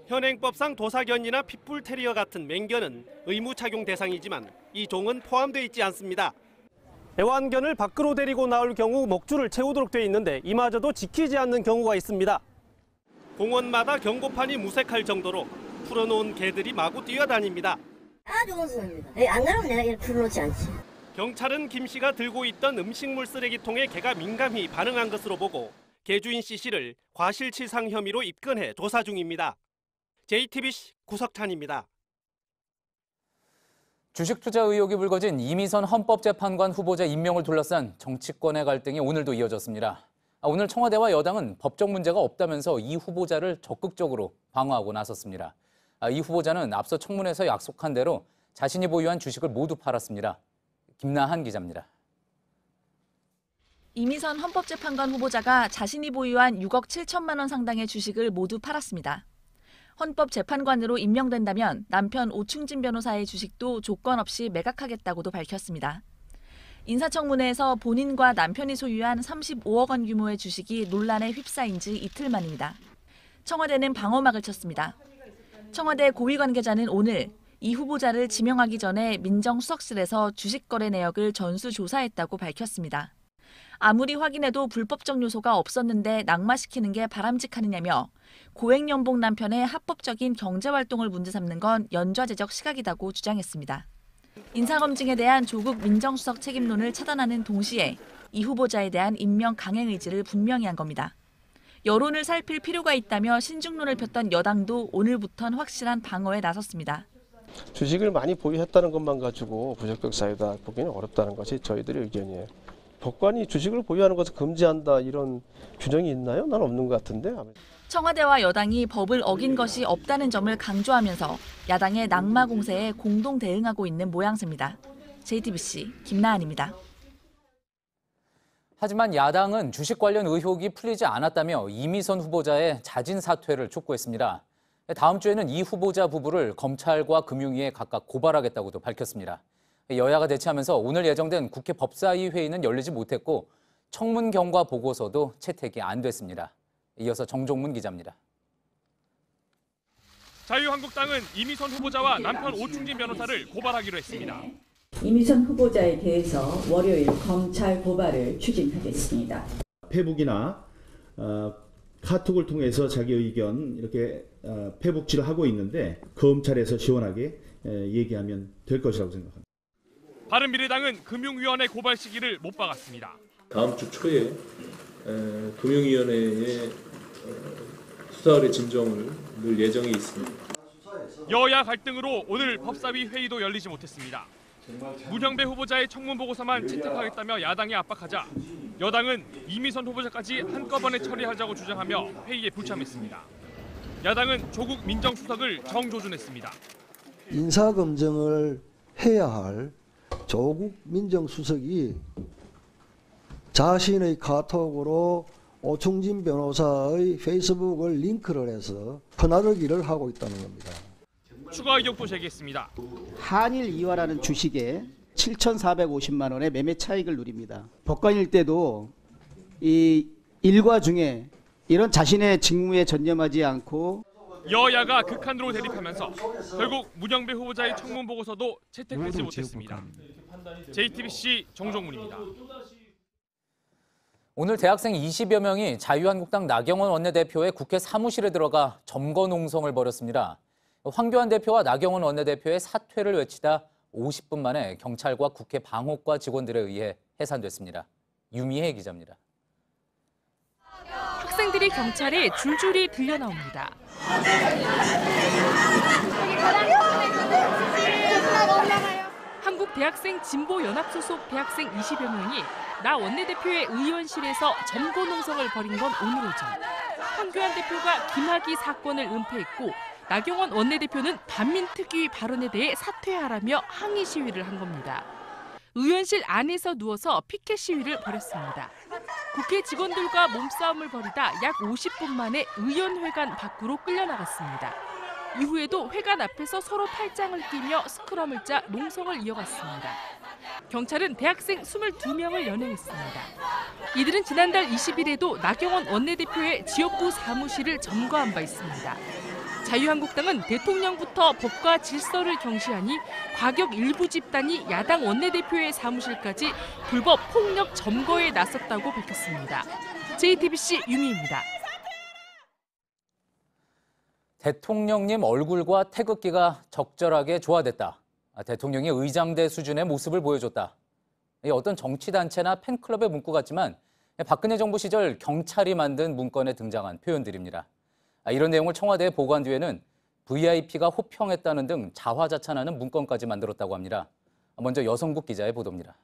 Speaker 2: 현행법상 도사견이나 핏불 테리어 같은 맹견은 의무 착용 대상이지만 이 종은 포함되어 있지 않습니다. 애완견을 밖으로 데리고 나올 경우 목줄을 채우도록 되어 있는데 이마저도 지키지 않는 경우가 있습니다. 공원마다 경고판이 무색할 정도로 풀어놓은 개들이 마구 뛰어다닙니다.
Speaker 4: 아주 원수입니다. 안 그러면 내가 이렇게 풀어놓지 않지.
Speaker 2: 경찰은 김 씨가 들고 있던 음식물 쓰레기통에 개가 민감히 반응한 것으로 보고 개주인 C씨를 과실치상 혐의로 입건해 조사 중입니다. JTBC 구석찬입니다.
Speaker 3: 주식 투자 의혹이 불거진 이미선 헌법재판관 후보자 임명을 둘러싼 정치권의 갈등이 오늘도 이어졌습니다. 오늘 청와대와 여당은 법적 문제가 없다면서 이 후보자를 적극적으로 방어하고 나섰습니다. 이 후보자는 앞서 청문회에서 약속한 대로 자신이 보유한 주식을 모두 팔았습니다. 김나한 기자입니다.
Speaker 5: 이미선 헌법재판관 후보자가 자신이 보유한 6억 7천만 원 상당의 주식을 모두 팔았습니다. 헌법재판관으로 임명된다면 남편 오충진 변호사의 주식도 조건 없이 매각하겠다고도 밝혔습니다. 인사청문회에서 본인과 남편이 소유한 35억 원 규모의 주식이 논란에 휩싸인 지 이틀 만입니다. 청와대는 방어막을 쳤습니다. 청와대 고위 관계자는 오늘 이 후보자를 지명하기 전에 민정수석실에서 주식 거래 내역을 전수조사했다고 밝혔습니다. 아무리 확인해도 불법적 요소가 없었는데 낙마시키는 게 바람직하느냐며 고액연봉 남편의 합법적인 경제활동을 문제 삼는 건 연좌제적 시각이라고 주장했습니다. 인사검증에 대한 조국 민정수석 책임론을 차단하는 동시에 이 후보자에 대한 임명 강행 의지를 분명히 한 겁니다. 여론을 살필 필요가 있다며 신중론을 폈던 여당도 오늘부터는 확실한 방어에 나섰습니다.
Speaker 6: 주식을 많이 보유했다는 것만 가지고 부적격 사유다 보기는 어렵다는 것이 저희들의 의견이에요. 법관이 주식을 보유하는 것을 금지한다 이런 규정이 있나요? 난 없는 것 같은데.
Speaker 5: 청와대와 여당이 법을 어긴 것이 없다는 점을 강조하면서 야당의 낙마 공세에 공동 대응하고 있는 모양새입니다. JTBC 김나한입니다.
Speaker 3: 하지만 야당은 주식 관련 의혹이 풀리지 않았다며 이미선 후보자의 자진 사퇴를 촉구했습니다. 다음 주에는 이 후보자 부부를 검찰과 금융위에 각각 고발하겠다고도 밝혔습니다. 여야가 대치하면서 오늘 예정된 국회 법사위 회의는 열리지 못했고 청문 경과 보고서도 채택이 안 됐습니다. 이어서 정종문 기자입니다.
Speaker 20: 자유한국당은 이미선 후보자와 남편 오충진 변호사를 고발하기로 했습니다.
Speaker 4: 이미선 후보자에 대해서 월요일 검찰 고발을 추진하겠습니다.
Speaker 7: 페북이나 카톡을 통해서 자기 의견 이렇게 페북질을 하고 있는데 검찰에서 시원하게 얘기하면 될 것이라고 생각합니다.
Speaker 20: 바른미래당은 금융위원회 고발 시기를 못 박았습니다.
Speaker 8: 다음 주 초에 금융위원회에 수사 의뢰 진정을 늘 예정에 있습니다.
Speaker 20: 여야 갈등으로 오늘 법사위 회의도 열리지 못했습니다. 문형배 후보자의 청문 보고서만 채택하겠다며 야당이 압박하자 여당은 이미선 후보자까지 한꺼번에 처리하자고 주장하며 회의에 불참했습니다. 야당은 조국 민정수석을 정조준했습니다.
Speaker 9: 인사검증을 해야 할 조국 민정수석이 자신의 카톡으로 오충진 변호사의 페이스북을 링크를 해서 퍼나르기를 하고 있다는 겁니다.
Speaker 20: 추가 의혹도 제기했습니다.
Speaker 10: 한일 이화라는 주식에 7,450만 원의 매매 차익을 누립니다. 법관일 때도 이 일과 중에 이런 자신의 직무에 전념하지 않고
Speaker 20: 여야가 극한으로 대립하면서 결국 문형배 후보자의 청문 보고서도 채택되지 못했습니다. JTBC 정종문입니다.
Speaker 3: 오늘 대학생 20여 명이 자유한국당 나경원 원내대표의 국회 사무실에 들어가 점거 농성을 벌였습니다. 황교안 대표와 나경원 원내대표의 사퇴를 외치다 50분 만에 경찰과 국회 방호과 직원들에 의해 해산됐습니다. 유미혜 기자입니다.
Speaker 12: 학생들이 경찰에 줄줄이 들려나옵니다. 한국대학생 진보연합 소속 대학생 20여 명이 나 원내대표의 의원실에서 점거 농성을 벌인 건 오늘 오전. 황교안 대표가 김학의 사건을 은폐했고 나경원 원내대표는 반민특위 발언에 대해 사퇴하라며 항의 시위를 한 겁니다. 의원실 안에서 누워서 피켓 시위를 벌였습니다. 국회 직원들과 몸싸움을 벌이다 약 50분 만에 의원회관 밖으로 끌려나갔습니다. 이후에도 회관 앞에서 서로 팔짱을 끼며 스크럼을 짜 농성을 이어갔습니다. 경찰은 대학생 22명을 연행했습니다. 이들은 지난달 20일에도 나경원 원내대표의 지역구 사무실을 점거한 바 있습니다. 자유한국당은 대통령부터 법과 질서를 경시하니 과격 일부 집단이 야당 원내대표의 사무실까지 불법 폭력 점거에 나섰다고 밝혔습니다. JTBC 유미입니다.
Speaker 3: 대통령님 얼굴과 태극기가 적절하게 조화됐다. 대통령이 의장대 수준의 모습을 보여줬다. 어떤 정치단체나 팬클럽의 문구 같지만 박근혜 정부 시절 경찰이 만든 문건에 등장한 표현들입니다. 이런 내용을 청와대에 보고한 뒤에는 VIP가 호평했다는 등 자화자찬하는 문건까지 만들었다고 합니다. 먼저 여성국 기자의 보도입니다.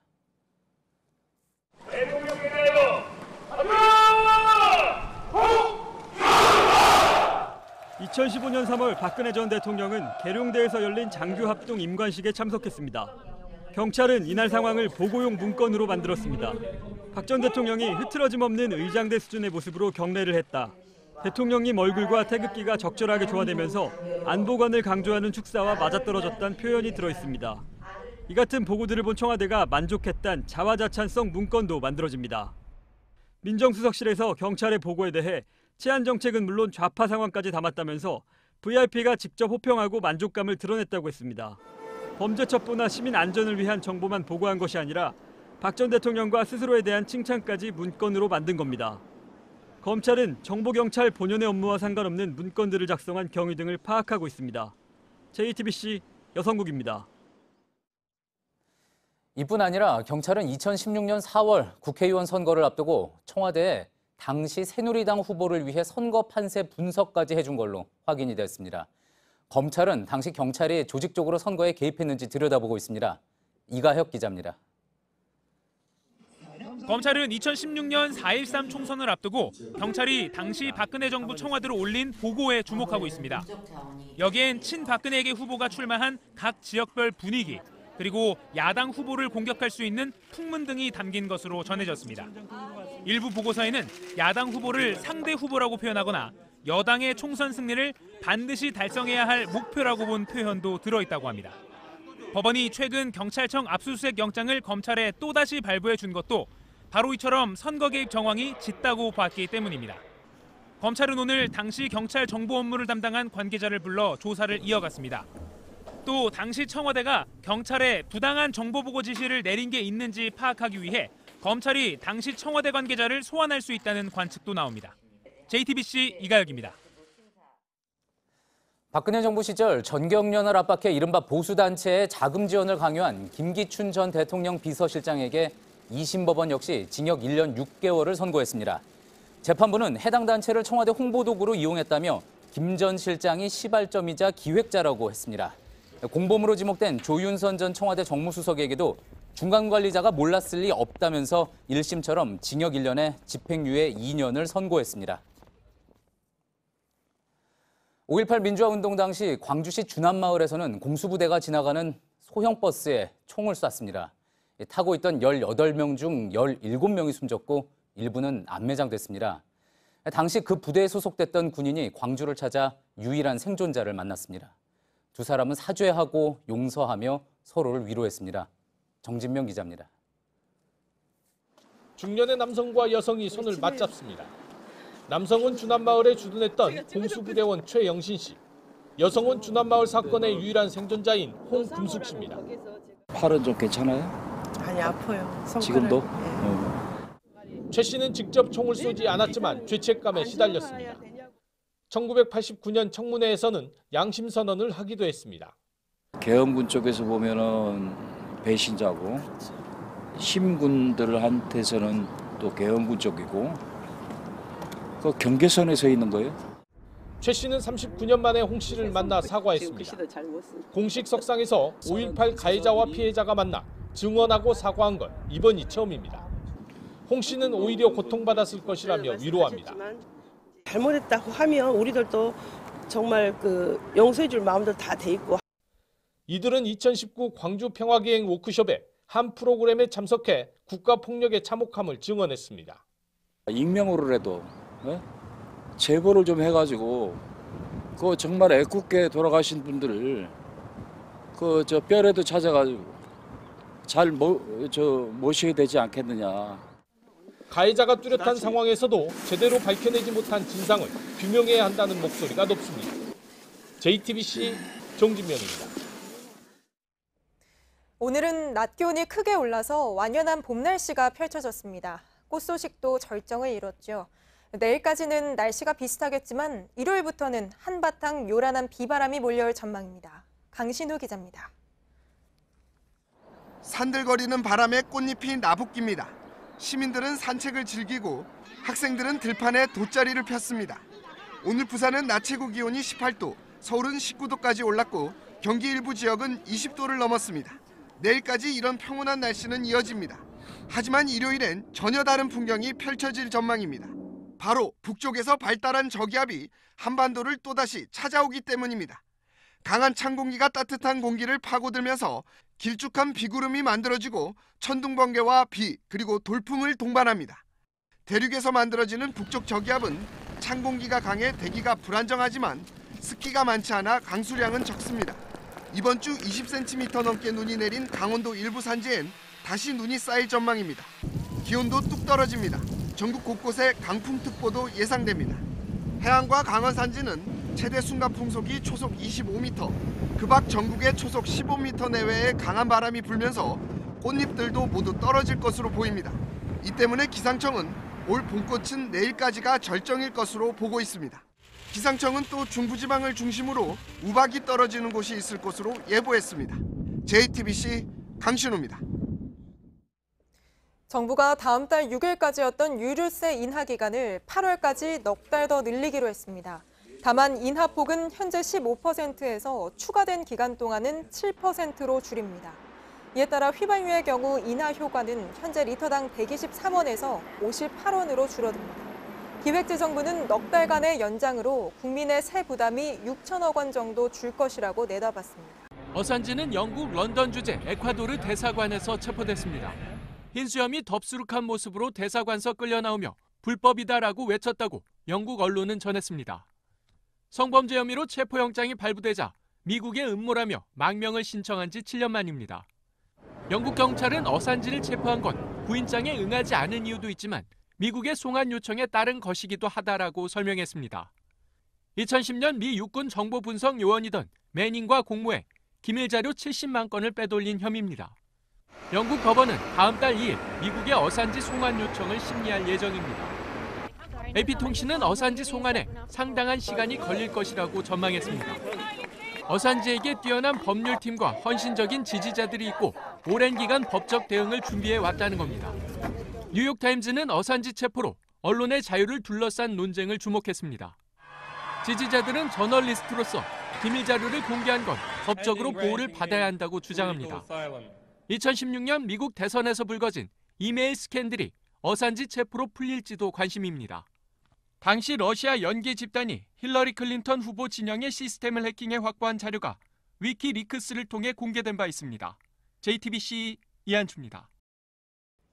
Speaker 13: 2015년 3월 박근혜 전 대통령은 계룡대에서 열린 장규합동 임관식에 참석했습니다. 경찰은 이날 상황을 보고용 문건으로 만들었습니다. 박 전 대통령이 흐트러짐 없는 의장대 수준의 모습으로 경례를 했다. 대통령님 얼굴과 태극기가 적절하게 조화되면서 안보관을 강조하는 축사와 맞아떨어졌다는 표현이 들어있습니다. 이 같은 보고들을 본 청와대가 만족했다는 자화자찬성 문건도 만들어집니다. 민정수석실에서 경찰의 보고에 대해 치안 정책은 물론 좌파 상황까지 담았다면서 VIP가 직접 호평하고 만족감을 드러냈다고 했습니다. 범죄 첩보나 시민 안전을 위한 정보만 보고한 것이 아니라 박 전 대통령과 스스로에 대한 칭찬까지 문건으로 만든 겁니다. 검찰은 정보경찰 본연의 업무와 상관없는 문건들을 작성한 경위 등을 파악하고 있습니다. JTBC 여성국입니다.
Speaker 3: 이뿐 아니라 경찰은 2016년 4월 국회의원 선거를 앞두고 청와대에 당시 새누리당 후보를 위해 선거 판세 분석까지 해준 걸로 확인이 됐습니다. 검찰은 당시 경찰이 조직적으로 선거에 개입했는지 들여다보고 있습니다. 이가혁 기자입니다.
Speaker 27: 검찰은 2016년 4.13 총선을 앞두고 경찰이 당시 박근혜 정부 청와대로 올린 보고에 주목하고 있습니다. 여기엔 친박근혜계 후보가 출마한 각 지역별 분위기, 그리고 야당 후보를 공격할 수 있는 풍문 등이 담긴 것으로 전해졌습니다. 일부 보고서에는 야당 후보를 상대 후보라고 표현하거나 여당의 총선 승리를 반드시 달성해야 할 목표라고 본 표현도 들어있다고 합니다. 법원이 최근 경찰청 압수수색 영장을 검찰에 또다시 발부해 준 것도 바로 이처럼 선거 개입 정황이 짙다고 봤기 때문입니다. 검찰은 오늘 당시 경찰 정보 업무를 담당한 관계자를 불러 조사를 이어갔습니다. 또 당시 청와대가 경찰에 부당한 정보 보고 지시를 내린 게 있는지 파악하기 위해 검찰이 당시 청와대 관계자를 소환할 수 있다는 관측도 나옵니다. JTBC 이가혁입니다.
Speaker 3: 박근혜 정부 시절 전경련을 압박해 이른바 보수단체에 자금 지원을 강요한 김기춘 전 대통령 비서실장에게 2심 법원 역시 징역 1년 6개월을 선고했습니다. 재판부는 해당 단체를 청와대 홍보도구로 이용했다며 김 전 실장이 시발점이자 기획자라고 했습니다. 공범으로 지목된 조윤선 전 청와대 정무수석에게도 중간관리자가 몰랐을 리 없다면서 1심처럼 징역 1년에 집행유예 2년을 선고했습니다. 5.18 민주화운동 당시 광주시 주남마을에서는 공수부대가 지나가는 소형 버스에 총을 쐈습니다. 타고 있던 18명 중 17명이 숨졌고 일부는 안매장됐습니다. 당시 그 부대에 소속됐던 군인이 광주를 찾아 유일한 생존자를 만났습니다. 두 사람은 사죄하고 용서하며 서로를 위로했습니다. 정진명 기자입니다.
Speaker 11: 중년의 남성과 여성이 손을 맞잡습니다. 남성은 주남마을에 주둔했던 공수부대원 최영신 씨, 여성은 주남마을 사건의 유일한 생존자인 홍금숙 씨입니다.
Speaker 14: 팔은 좀 괜찮아요?
Speaker 15: 아니 아파요. 손가락.
Speaker 14: 지금도?
Speaker 11: 최 씨는 직접 총을 쏘지 않았지만 죄책감에 시달렸습니다. 1989년 청문회에서는 양심 선언을 하기도 했습니다.
Speaker 14: 계엄군 쪽에서 보면은 배신자고 시민군들한테서는 또 계엄군 쪽이고 그 경계선에 서 있는 거예요.
Speaker 11: 최 씨는 39년 만에 홍 씨를 만나 사과했습니다. 공식 석상에서 5.18 가해자와 피해자가 만나 증언하고 사과한 건 이번이 처음입니다. 홍 씨는 오히려 고통받았을 것이라며 위로합니다.
Speaker 15: 잘못했다고 하면 우리들도 정말 용서해줄 마음도 다 돼 있고.
Speaker 11: 이들은 2019 광주 평화기행 워크숍에 한 프로그램에 참석해 국가폭력의 참혹함을 증언했습니다.
Speaker 14: 익명으로라도 제보를 좀 해가지고 그 정말 애꿎게 돌아가신 분들을 저 뼈라도 찾아가지고 잘 모셔야 되지 않겠느냐.
Speaker 11: 가해자가 뚜렷한 상황에서도 제대로 밝혀내지 못한 진상을 규명해야 한다는 목소리가 높습니다. JTBC 정진명입니다.
Speaker 1: 오늘은 낮 기온이 크게 올라서 완연한 봄 날씨가 펼쳐졌습니다. 꽃 소식도 절정을 이뤘죠. 내일까지는 날씨가 비슷하겠지만 일요일부터는 한바탕 요란한 비바람이 몰려올 전망입니다. 강신우 기자입니다.
Speaker 16: 산들거리는 바람에 꽃잎이 나붓깁니다. 시민들은 산책을 즐기고 학생들은 들판에 돗자리를 폈습니다. 오늘 부산은 낮 최고 기온이 18도, 서울은 19도까지 올랐고 경기 일부 지역은 20도를 넘었습니다. 내일까지 이런 평온한 날씨는 이어집니다. 하지만 일요일엔 전혀 다른 풍경이 펼쳐질 전망입니다. 바로 북쪽에서 발달한 저기압이 한반도를 또다시 찾아오기 때문입니다. 강한 찬 공기가 따뜻한 공기를 파고들면서 길쭉한 비구름이 만들어지고 천둥번개와 비 그리고 돌풍을 동반합니다. 대륙에서 만들어지는 북쪽 저기압은 찬 공기가 강해 대기가 불안정하지만 습기가 많지 않아 강수량은 적습니다. 이번 주 20cm 넘게 눈이 내린 강원도 일부 산지엔 다시 눈이 쌓일 전망입니다. 기온도 뚝 떨어집니다. 전국 곳곳에 강풍특보도 예상됩니다. 해안과 강원 산지는 최대 순간 풍속이 초속 25m, 그 밖 전국에 초속 15m 내외의 강한 바람이 불면서 꽃잎들도 모두 떨어질 것으로 보입니다. 이 때문에 기상청은 올 봄꽃은 내일까지가 절정일 것으로 보고 있습니다. 기상청은 또 중부지방을 중심으로 우박이 떨어지는 곳이 있을 것으로 예보했습니다. JTBC 강신우입니다.
Speaker 1: 정부가 다음 달 6일까지였던 유류세 인하 기간을 8월까지 넉 달 더 늘리기로 했습니다. 다만 인하폭은 현재 15%에서 추가된 기간 동안은 7%로 줄입니다. 이에 따라 휘발유의 경우 인하 효과는 현재 리터당 123원에서 58원으로 줄어듭니다. 기획재정부는 넉 달간의 연장으로 국민의 세 부담이 6천억 원 정도 줄 것이라고 내다봤습니다.
Speaker 19: 어산지는 영국 런던 주재 에콰도르 대사관에서 체포됐습니다. 흰수염이 덥수룩한 모습으로 대사관서 끌려 나오며 불법이다라고 외쳤다고 영국 언론은 전했습니다. 성범죄 혐의로 체포영장이 발부되자 미국의 음모라며 망명을 신청한 지 7년 만입니다. 영국 경찰은 어산지를 체포한 건 구인장에 응하지 않은 이유도 있지만 미국의 송환 요청에 따른 것이기도 하다라고 설명했습니다. 2010년 미 육군 정보분석 요원이던 매닝과 공모해 기밀 자료 70만 건을 빼돌린 혐의입니다. 영국 법원은 다음 달 2일 미국의 어산지 송환 요청을 심리할 예정입니다. AP통신은 어산지 송환에 상당한 시간이 걸릴 것이라고 전망했습니다. 어산지에게 뛰어난 법률팀과 헌신적인 지지자들이 있고 오랜 기간 법적 대응을 준비해 왔다는 겁니다. 뉴욕타임즈는 어산지 체포로 언론의 자유를 둘러싼 논쟁을 주목했습니다. 지지자들은 저널리스트로서 기밀 자료를 공개한 건 법적으로 보호를 받아야 한다고 주장합니다. 2016년 미국 대선에서 불거진 이메일 스캔들이 어산지 체포로 풀릴지도 관심입니다. 당시 러시아 연계 집단이 힐러리 클린턴 후보 진영의 시스템을 해킹해 확보한 자료가 위키리크스를 통해 공개된 바 있습니다. JTBC 이한주입니다.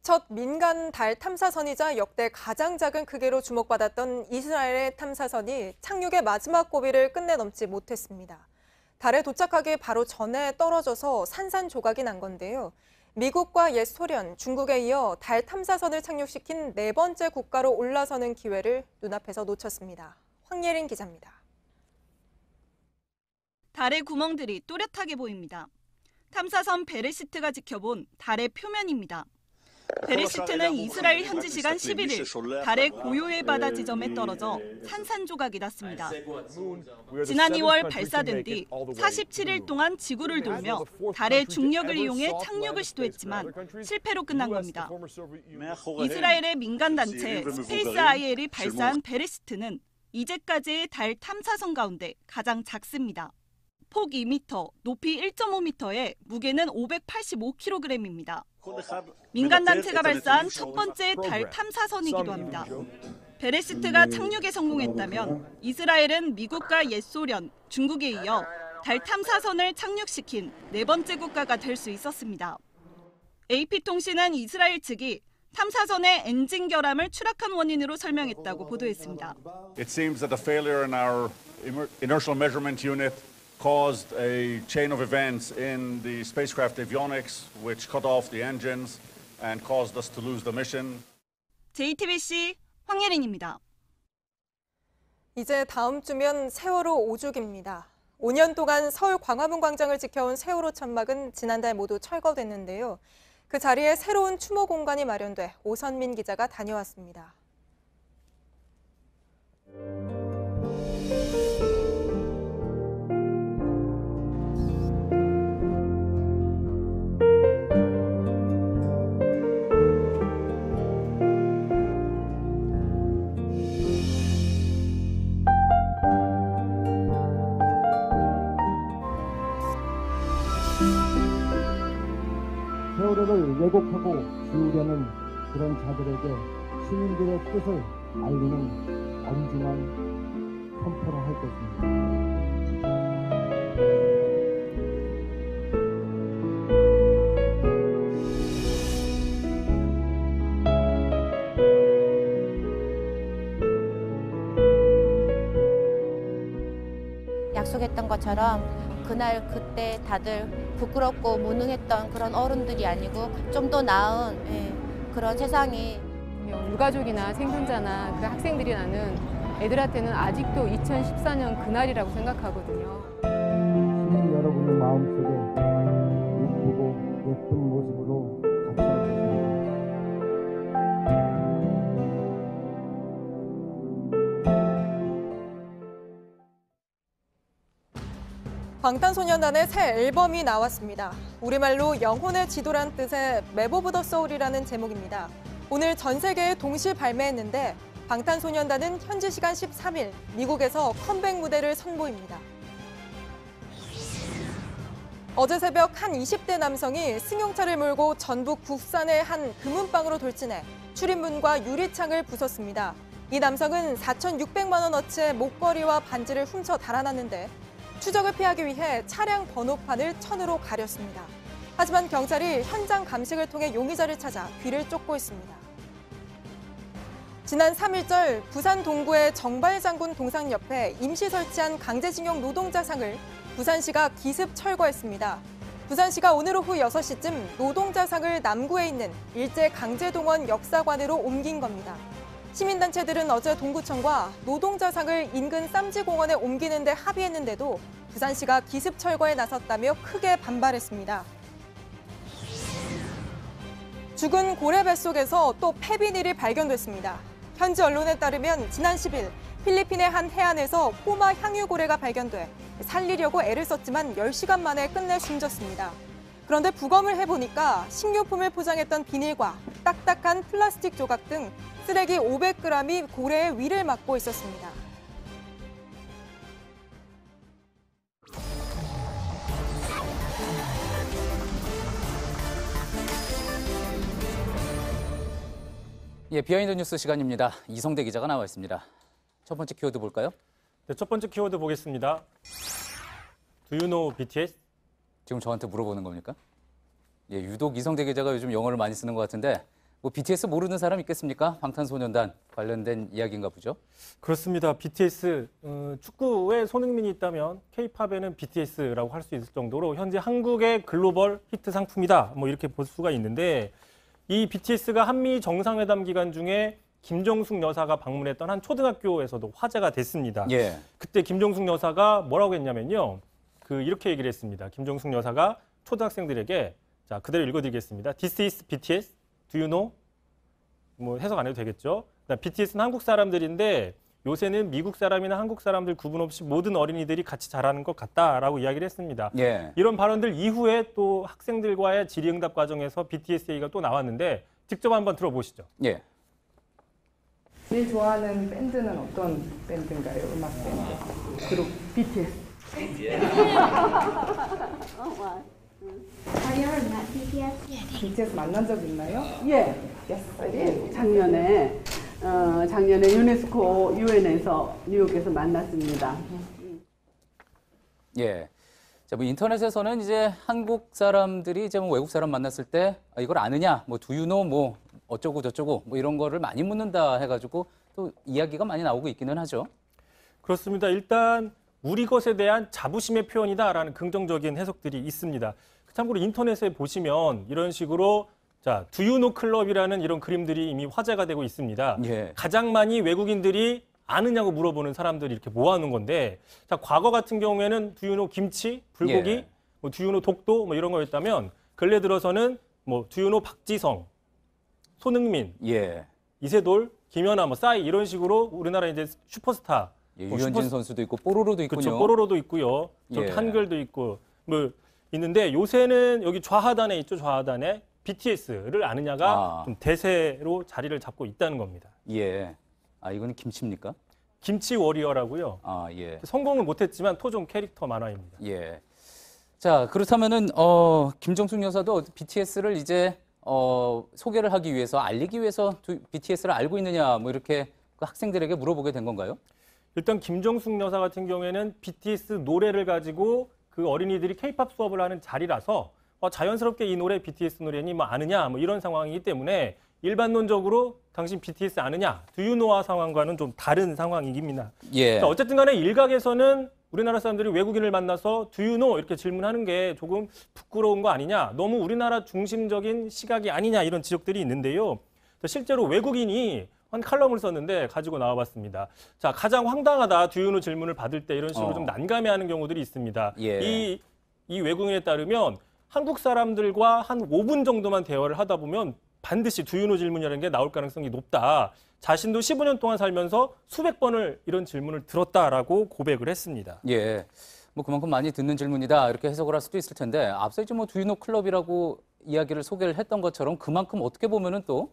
Speaker 1: 첫 민간 달 탐사선이자 역대 가장 작은 크기로 주목받았던 이스라엘의 탐사선이 착륙의 마지막 고비를 끝내 넘지 못했습니다. 달에 도착하기 바로 전에 떨어져서 산산조각이 난 건데요. 미국과 옛 소련, 중국에 이어 달 탐사선을 착륙시킨 네 번째 국가로 올라서는 기회를 눈앞에서 놓쳤습니다. 황예린 기자입니다.
Speaker 18: 달의 구멍들이 또렷하게 보입니다. 탐사선 베레시트가 지켜본 달의 표면입니다. 베레시트는 이스라엘 현지 시간 11일 달의 고요의 바다 지점에 떨어져 산산조각이 났습니다. 지난 2월 발사된 뒤 47일 동안 지구를 돌며 달의 중력을 이용해 착륙을 시도했지만 실패로 끝난 겁니다. 이스라엘의 민간단체 스페이스 IL이 발사한 베레시트는 이제까지의 달 탐사선 가운데 가장 작습니다. 폭 2m, 높이 1.5m에 무게는 585kg입니다. 민간단체가 발사한 첫 번째 달 탐사선이기도 합니다. 베레시트가 착륙에 성공했다면 이스라엘은 미국과 옛 소련, 중국에 이어 달 탐사선을 착륙시킨 네 번째 국가가 될 수 있었습니다. AP통신은 이스라엘 측이 탐사선의 엔진 결함을 추락한 원인으로 설명했다고 보도했습니다.
Speaker 21: It seems that the failure in our inertial measurement unit caused a chain of events in the spacecraft avionics, which cut off the engines and caused us to lose the mission.
Speaker 18: JTBC 황예린입니다.
Speaker 1: 이제 다음 주면 세월호 5주기입니다. 5년 동안 서울 광화문 광장을 지켜온 세월호 천막은 지난달 모두 철거됐는데요. 그 자리에 새로운 추모 공간이 마련돼 오선민 기자가 다녀왔습니다.
Speaker 22: 세월호를 왜곡하고 지우려는 그런 자들에게 시민들의 뜻을 알리는 엄중한 선포를 할 것입니다.
Speaker 23: 약속했던 것처럼 그날 그때 다들 부끄럽고 무능했던 그런 어른들이 아니고 좀 더 나은 그런 세상이
Speaker 24: 유가족이나 생존자나 그 학생들이 나는 애들한테는 아직도 2014년 그날이라고 생각하거든요.
Speaker 22: 시민 여러분의 마음속에 예쁘고 예쁜 모습으로 같이 할 것입니다.
Speaker 1: 방탄소년단의 새 앨범이 나왔습니다. 우리말로 영혼의 지도란 뜻의 맵 오브 더 소울이라는 제목입니다. 오늘 전 세계에 동시 발매했는데 방탄소년단은 현지 시간 13일 미국에서 컴백 무대를 선보입니다. 어제 새벽 한 20대 남성이 승용차를 몰고 전북 국산의 한 금은방으로 돌진해 출입문과 유리창을 부쉈습니다. 이 남성은 4,600만 원어치의 목걸이와 반지를 훔쳐 달아났는데 추적을 피하기 위해 차량 번호판을 천으로 가렸습니다. 하지만 경찰이 현장 감식을 통해 용의자를 찾아 귀를 쫓고 있습니다. 지난 3일절 부산 동구의 정발장군 동상 옆에 임시 설치한 강제징용 노동자상을 부산시가 기습 철거했습니다. 부산시가 오늘 오후 6시쯤 노동자상을 남구에 있는 일제강제동원 역사관으로 옮긴 겁니다. 시민단체들은 어제 동구청과 노동자상을 인근 쌈지공원에 옮기는 데 합의했는데도 부산시가 기습 철거에 나섰다며 크게 반발했습니다. 죽은 고래 뱃속에서 또 폐비닐이 발견됐습니다. 현지 언론에 따르면 지난 10일 필리핀의 한 해안에서 포마 향유고래가 발견돼 살리려고 애를 썼지만 10시간 만에 끝내 숨졌습니다. 그런데 부검을 해보니까 식료품을 포장했던 비닐과 딱딱한 플라스틱 조각 등 쓰레기 500g이 고래의 위를 막고 있었습니다.
Speaker 3: 예, 비하인드 뉴스 시간입니다. 이성대 기자가 나와 있습니다. 첫 번째 키워드 볼까요?
Speaker 2: 네, 첫 번째 키워드 보겠습니다. Do you know BTS?
Speaker 3: 지금 저한테 물어보는 겁니까? 예, 유독 이성대 기자가 요즘 영어를 많이 쓰는 것 같은데 뭐 BTS 모르는 사람 있겠습니까? 방탄소년단 관련된 이야기인가 보죠?
Speaker 2: 그렇습니다. BTS, 축구에 손흥민이 있다면 K-팝에는 BTS라고 할 수 있을 정도로 현재 한국의 글로벌 히트 상품이다. 뭐 이렇게 볼 수가 있는데 이 BTS가 한미 정상회담 기간 중에 김정숙 여사가 방문했던 한 초등학교에서도 화제가 됐습니다.
Speaker 3: 예.
Speaker 2: 그때 김정숙 여사가 뭐라고 했냐면요. 이렇게 얘기를 했습니다. 김정숙 여사가 초등학생들에게 자, 그대로 읽어드리겠습니다. This is BTS. Do you know? 뭐 해석 안 해도 되겠죠. BTS는 한국 사람들인데 요새는 미국 사람이나 한국 사람들 구분 없이 모든 어린이들이 같이 자라는 것 같다라고 이야기를 했습니다.
Speaker 3: 예.
Speaker 2: 이런 발언들 이후에 또 학생들과의 질의응답 과정에서 BTS 얘기가 또 나왔는데 직접 한번 들어보시죠.
Speaker 3: 예.
Speaker 4: 제일 좋아하는 밴드는 어떤 밴드인가요? 음악 밴드. 그룹 BTS. BTS 만난 적 있나요?
Speaker 5: 예. 작년에 유네스코 유엔에서 뉴욕에서 만났습니다.
Speaker 3: 예. 자, 뭐 인터넷에서는 이제 한국 사람들이 이제 뭐 외국 사람 만났을 때 이걸 아느냐, 뭐 do you know, 뭐 어쩌고 저쩌고 뭐 이런 거를 많이 묻는다 해가지고 또 이야기가 많이 나오고 있기는 하죠.
Speaker 2: 그렇습니다. 일단 우리 것에 대한 자부심의 표현이다라는 긍정적인 해석들이 있습니다. 참고로 인터넷에 보시면 이런 식으로 자, Do you know 클럽이라는 이런 그림들이 이미 화제가 되고 있습니다.
Speaker 3: 예.
Speaker 2: 가장 많이 외국인들이 아느냐고 물어보는 사람들이 이렇게 모아놓은 건데 자, 과거 같은 경우에는 Do you know 김치, 불고기,
Speaker 3: 예.
Speaker 2: 뭐 Do you know 독도 뭐 이런 거였다면 근래 들어서는 뭐 Do you know 박지성, 손흥민,
Speaker 3: 예.
Speaker 2: 이세돌, 김연아, 뭐 싸이 이런 식으로 우리나라 이제 슈퍼스타
Speaker 3: 예, 유현진 선수도 있고 뽀로로도 있군요.
Speaker 2: 그렇죠. 뽀로로도 있고요. 저기
Speaker 3: 예.
Speaker 2: 한글도 있고 뭐 있는데 요새는 여기 좌하단에 있죠. 좌하단에 BTS를 아느냐가 좀 대세로 자리를 잡고 있다는 겁니다.
Speaker 3: 예. 아, 이거는 김치입니까?
Speaker 2: 김치 워리어라고요.
Speaker 3: 아, 예.
Speaker 2: 성공은 못했지만 토종 캐릭터 만화입니다.
Speaker 3: 예. 자, 그렇다면은 김정숙 여사도 BTS를 이제 소개를 하기 위해서 알리기 위해서 BTS를 알고 있느냐 뭐 이렇게 그 학생들에게 물어보게 된 건가요?
Speaker 2: 일단 김정숙 여사 같은 경우에는 BTS 노래를 가지고 그 어린이들이 K-팝 수업을 하는 자리라서 자연스럽게 이 노래 BTS 노래니 뭐 아느냐 뭐 이런 상황이기 때문에 일반론적으로 당신 BTS 아느냐 Do you know와 상황과는 좀 다른 상황입니다.
Speaker 3: 예.
Speaker 2: 자, 어쨌든 간에 일각에서는 우리나라 사람들이 외국인을 만나서 Do you know 이렇게 질문하는 게 조금 부끄러운 거 아니냐 너무 우리나라 중심적인 시각이 아니냐 이런 지적들이 있는데요. 실제로 외국인이 한 칼럼을 썼는데 가지고 나와봤습니다. 자, 가장 황당하다 Do you know 질문을 받을 때 이런 식으로 좀 난감해하는 경우들이 있습니다.
Speaker 3: 예.
Speaker 2: 이 외국인에 따르면 한국 사람들과 한 5분 정도만 대화를 하다 보면 반드시 Do you know 질문이라는 게 나올 가능성이 높다. 자신도 15년 동안 살면서 수백 번을 이런 질문을 들었다라고 고백을 했습니다.
Speaker 3: 예. 뭐 그만큼 많이 듣는 질문이다 이렇게 해석을 할 수도 있을 텐데 앞서 이제 뭐 Do you know 클럽이라고 이야기를 소개를 했던 것처럼 그만큼 어떻게 보면은 또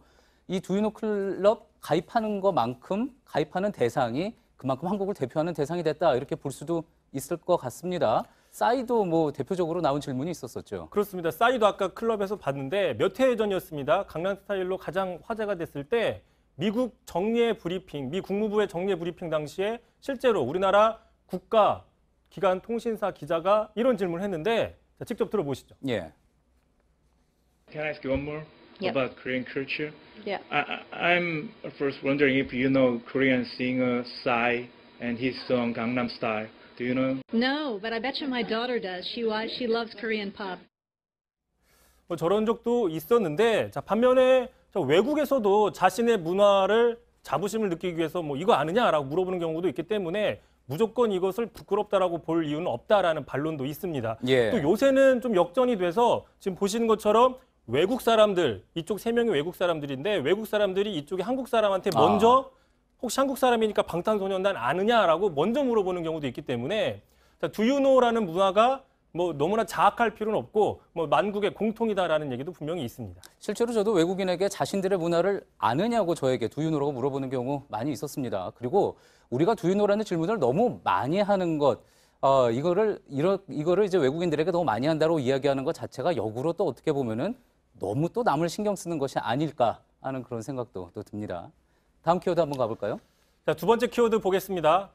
Speaker 3: 이 Do you know 클럽 가입하는 것만큼 가입하는 대상이 그만큼 한국을 대표하는 대상이 됐다 이렇게 볼 수도 있을 것 같습니다. 싸이도 뭐 대표적으로 나온 질문이 있었었죠.
Speaker 2: 그렇습니다. 싸이도 아까 클럽에서 봤는데 몇 해 전이었습니다. 강남스타일로 가장 화제가 됐을 때 미국 정례 브리핑, 미 국무부의 정례 브리핑 당시에 실제로 우리나라 국가 기관 통신사 기자가 이런 질문을 했는데 자, 직접 들어보시죠.
Speaker 3: 예.
Speaker 6: Can I ask you one more
Speaker 23: Yep.
Speaker 6: about Korean culture?
Speaker 23: Yeah.
Speaker 6: I'm first wondering if you know Korean singer Psy and his song Gangnam Style. Do you know?
Speaker 7: No, but I bet you my daughter does. She loves Korean pop.
Speaker 2: 뭐 저런 적도 있었는데, 자, 반면에 저 외국에서도 자신의 문화를 자부심을 느끼기 위해서 뭐 이거 아느냐라고 물어보는 경우도 있기 때문에 무조건 이것을 부끄럽다라고 볼 이유는 없다라는 반론도 있습니다.
Speaker 3: 예.
Speaker 2: 또 요새는 좀 역전이 돼서 지금 보시는 것처럼 외국 사람들, 이쪽 3명이 외국 사람들인데 외국 사람들이 이쪽에 한국 사람한테 먼저 혹시 한국 사람이니까 방탄소년단 아느냐라고 먼저 물어보는 경우도 있기 때문에 자, Do you know라는 문화가 뭐 너무나 자학할 필요는 없고 뭐 만국의 공통이다라는 얘기도 분명히 있습니다.
Speaker 3: 실제로 저도 외국인에게 자신들의 문화를 아느냐고 저에게 Do you know라고 물어보는 경우 많이 있었습니다. 그리고 우리가 Do you know라는 질문을 너무 많이 하는 것, 이거를 이제 외국인들에게 너무 많이 한다고 이야기하는 것 자체가 역으로 또 어떻게 보면은 너무 또 남을 신경 쓰는 것이 아닐까 하는 그런 생각도 또 듭니다. 다음 키워드 한번 가볼까요?
Speaker 2: 자, 두 번째 키워드 보겠습니다.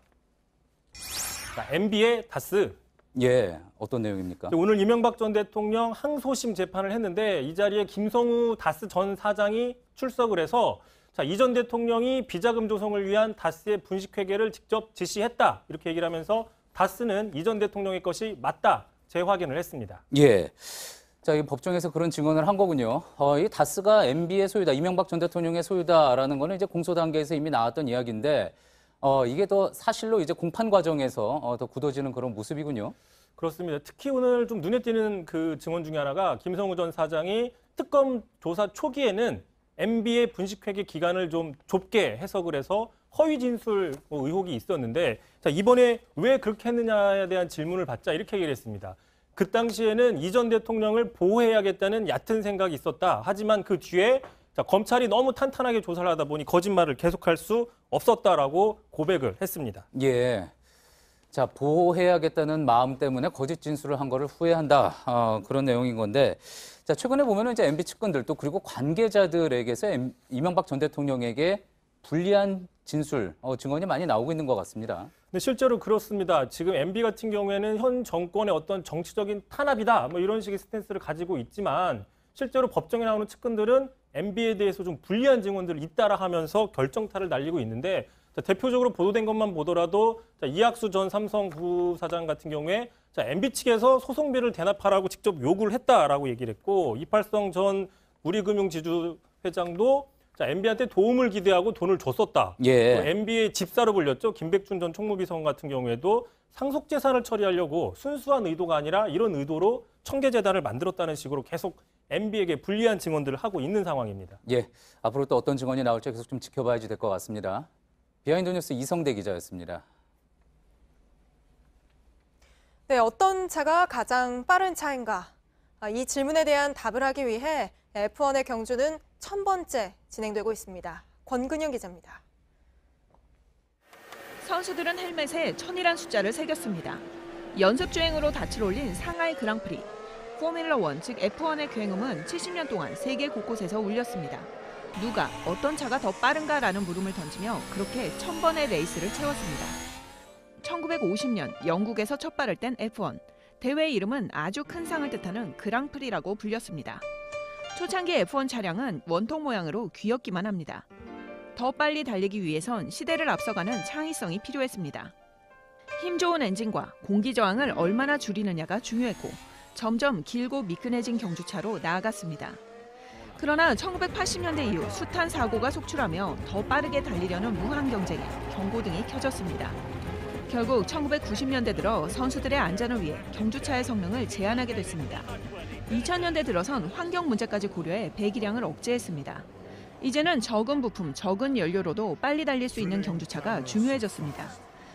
Speaker 2: 자, MB의 다스.
Speaker 3: 예, 어떤 내용입니까?
Speaker 2: 오늘 이명박 전 대통령 항소심 재판을 했는데 이 자리에 김성우 다스 전 사장이 출석을 해서 자, 이 전 대통령이 비자금 조성을 위한 다스의 분식회계를 직접 지시했다. 이렇게 얘기를 하면서 다스는 이 전 대통령의 것이 맞다. 재확인을 했습니다.
Speaker 3: 예. 자, 이 법정에서 그런 증언을 한 거군요. 이 다스가 MB의 소유다, 이명박 전 대통령의 소유다라는 거는 이제 공소 단계에서 이미 나왔던 이야기인데 이게 더 사실로 이제 공판 과정에서 더 굳어지는 그런 모습이군요.
Speaker 2: 그렇습니다. 특히 오늘 좀 눈에 띄는 그 증언 중에 하나가 김성우 전 사장이 특검 조사 초기에는 MB의 분식회계 기간을 좀 좁게 해석을 해서 허위 진술 의혹이 있었는데 자, 이번에 왜 그렇게 했느냐에 대한 질문을 받자 이렇게 얘기를 했습니다. 그 당시에는 이 전 대통령을 보호해야겠다는 얕은 생각이 있었다. 하지만 그 뒤에 자, 검찰이 너무 탄탄하게 조사를 하다 보니 거짓말을 계속할 수 없었다라고 고백을 했습니다.
Speaker 3: 예. 자, 보호해야겠다는 마음 때문에 거짓 진술을 한 거를 후회한다. 그런 내용인 건데 자, 최근에 보면은 이제 MB 측근들 또 그리고 관계자들에게서 이명박 전 대통령에게 불리한 진술, 증언이 많이 나오고 있는 것 같습니다.
Speaker 2: 근데 실제로 그렇습니다. 지금 MB 같은 경우에는 현 정권의 어떤 정치적인 탄압이다, 뭐 이런 식의 스탠스를 가지고 있지만 실제로 법정에 나오는 측근들은 MB에 대해서 좀 불리한 증언들을 잇따라 하면서 결정타를 날리고 있는데 자, 대표적으로 보도된 것만 보더라도 자, 이학수 전 삼성 부사장 같은 경우에 자, MB 측에서 소송비를 대납하라고 직접 요구를 했다라고 얘기를 했고 이팔성 전 우리금융지주 회장도 자, MB한테 도움을 기대하고 돈을 줬었다.
Speaker 3: 예.
Speaker 2: MB의 집사로 불렸죠. 김백준 전 총무비서관 같은 경우에도 상속재산을 처리하려고 순수한 의도가 아니라 이런 의도로 청계재단을 만들었다는 식으로 계속 MB에게 불리한 증언들을 하고 있는 상황입니다.
Speaker 3: 예, 앞으로 또 어떤 증언이 나올지 계속 좀 지켜봐야지 될 것 같습니다. 비하인드 뉴스 이성대 기자였습니다.
Speaker 1: 네, 어떤 차가 가장 빠른 차인가? 이 질문에 대한 답을 하기 위해 F1의 경주는 1000번째 진행되고 있습니다. 권근영 기자입니다.
Speaker 8: 선수들은 헬멧에 1000이란 숫자를 새겼습니다. 연습 주행으로 닻을 올린 상하이 그랑프리. 포뮬러1, 즉 F1의 굉음은 70년 동안 세계 곳곳에서 울렸습니다. 누가, 어떤 차가 더 빠른가라는 물음을 던지며 그렇게 1000번의 레이스를 채웠습니다. 1950년 영국에서 첫 발을 뗀 F1. 대회 이름은 아주 큰 상을 뜻하는 그랑프리라고 불렸습니다. 초창기 F1 차량은 원통 모양으로 귀엽기만 합니다. 더 빨리 달리기 위해선 시대를 앞서가는 창의성이 필요했습니다. 힘 좋은 엔진과 공기 저항을 얼마나 줄이느냐가 중요했고 점점 길고 미끈해진 경주차로 나아갔습니다. 그러나 1980년대 이후 숱한 사고가 속출하며 더 빠르게 달리려는 무한 경쟁에 경고등이 켜졌습니다. 결국 1990년대 들어 선수들의 안전을 위해 경주차의 성능을 제한하게 됐습니다. 2000년대 들어선 환경 문제까지 고려해 배기량을 억제했습니다. 이제는 적은 부품, 적은 연료로도 빨리 달릴 수 있는 경주차가 중요해졌습니다.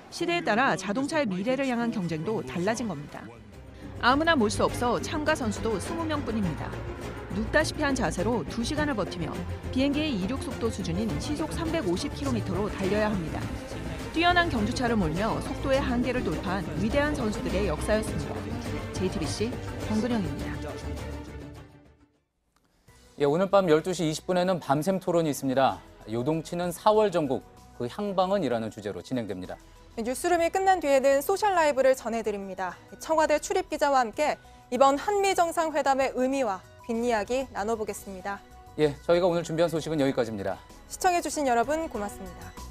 Speaker 8: 시대에 따라 자동차의 미래를 향한 경쟁도 달라진 겁니다. 아무나 몰 수 없어 참가 선수도 20명뿐입니다. 눕다시피 한 자세로 2시간을 버티며 비행기의 이륙 속도 수준인 시속 350km로 달려야 합니다. 뛰어난 경주차를 몰며 속도의 한계를 돌파한 위대한 선수들의 역사였습니다. JTBC 권근영입니다.
Speaker 3: 예, 오늘 밤 12시 20분에는 밤샘 토론이 있습니다. 요동치는 4월 전국, 그 향방은이라는 주제로 진행됩니다.
Speaker 1: 뉴스룸이 끝난 뒤에는 소셜 라이브를 전해드립니다. 청와대 출입기자와 함께 이번 한미정상회담의 의미와 뒷이야기 나눠보겠습니다.
Speaker 3: 예, 저희가 오늘 준비한 소식은 여기까지입니다.
Speaker 1: 시청해주신 여러분 고맙습니다.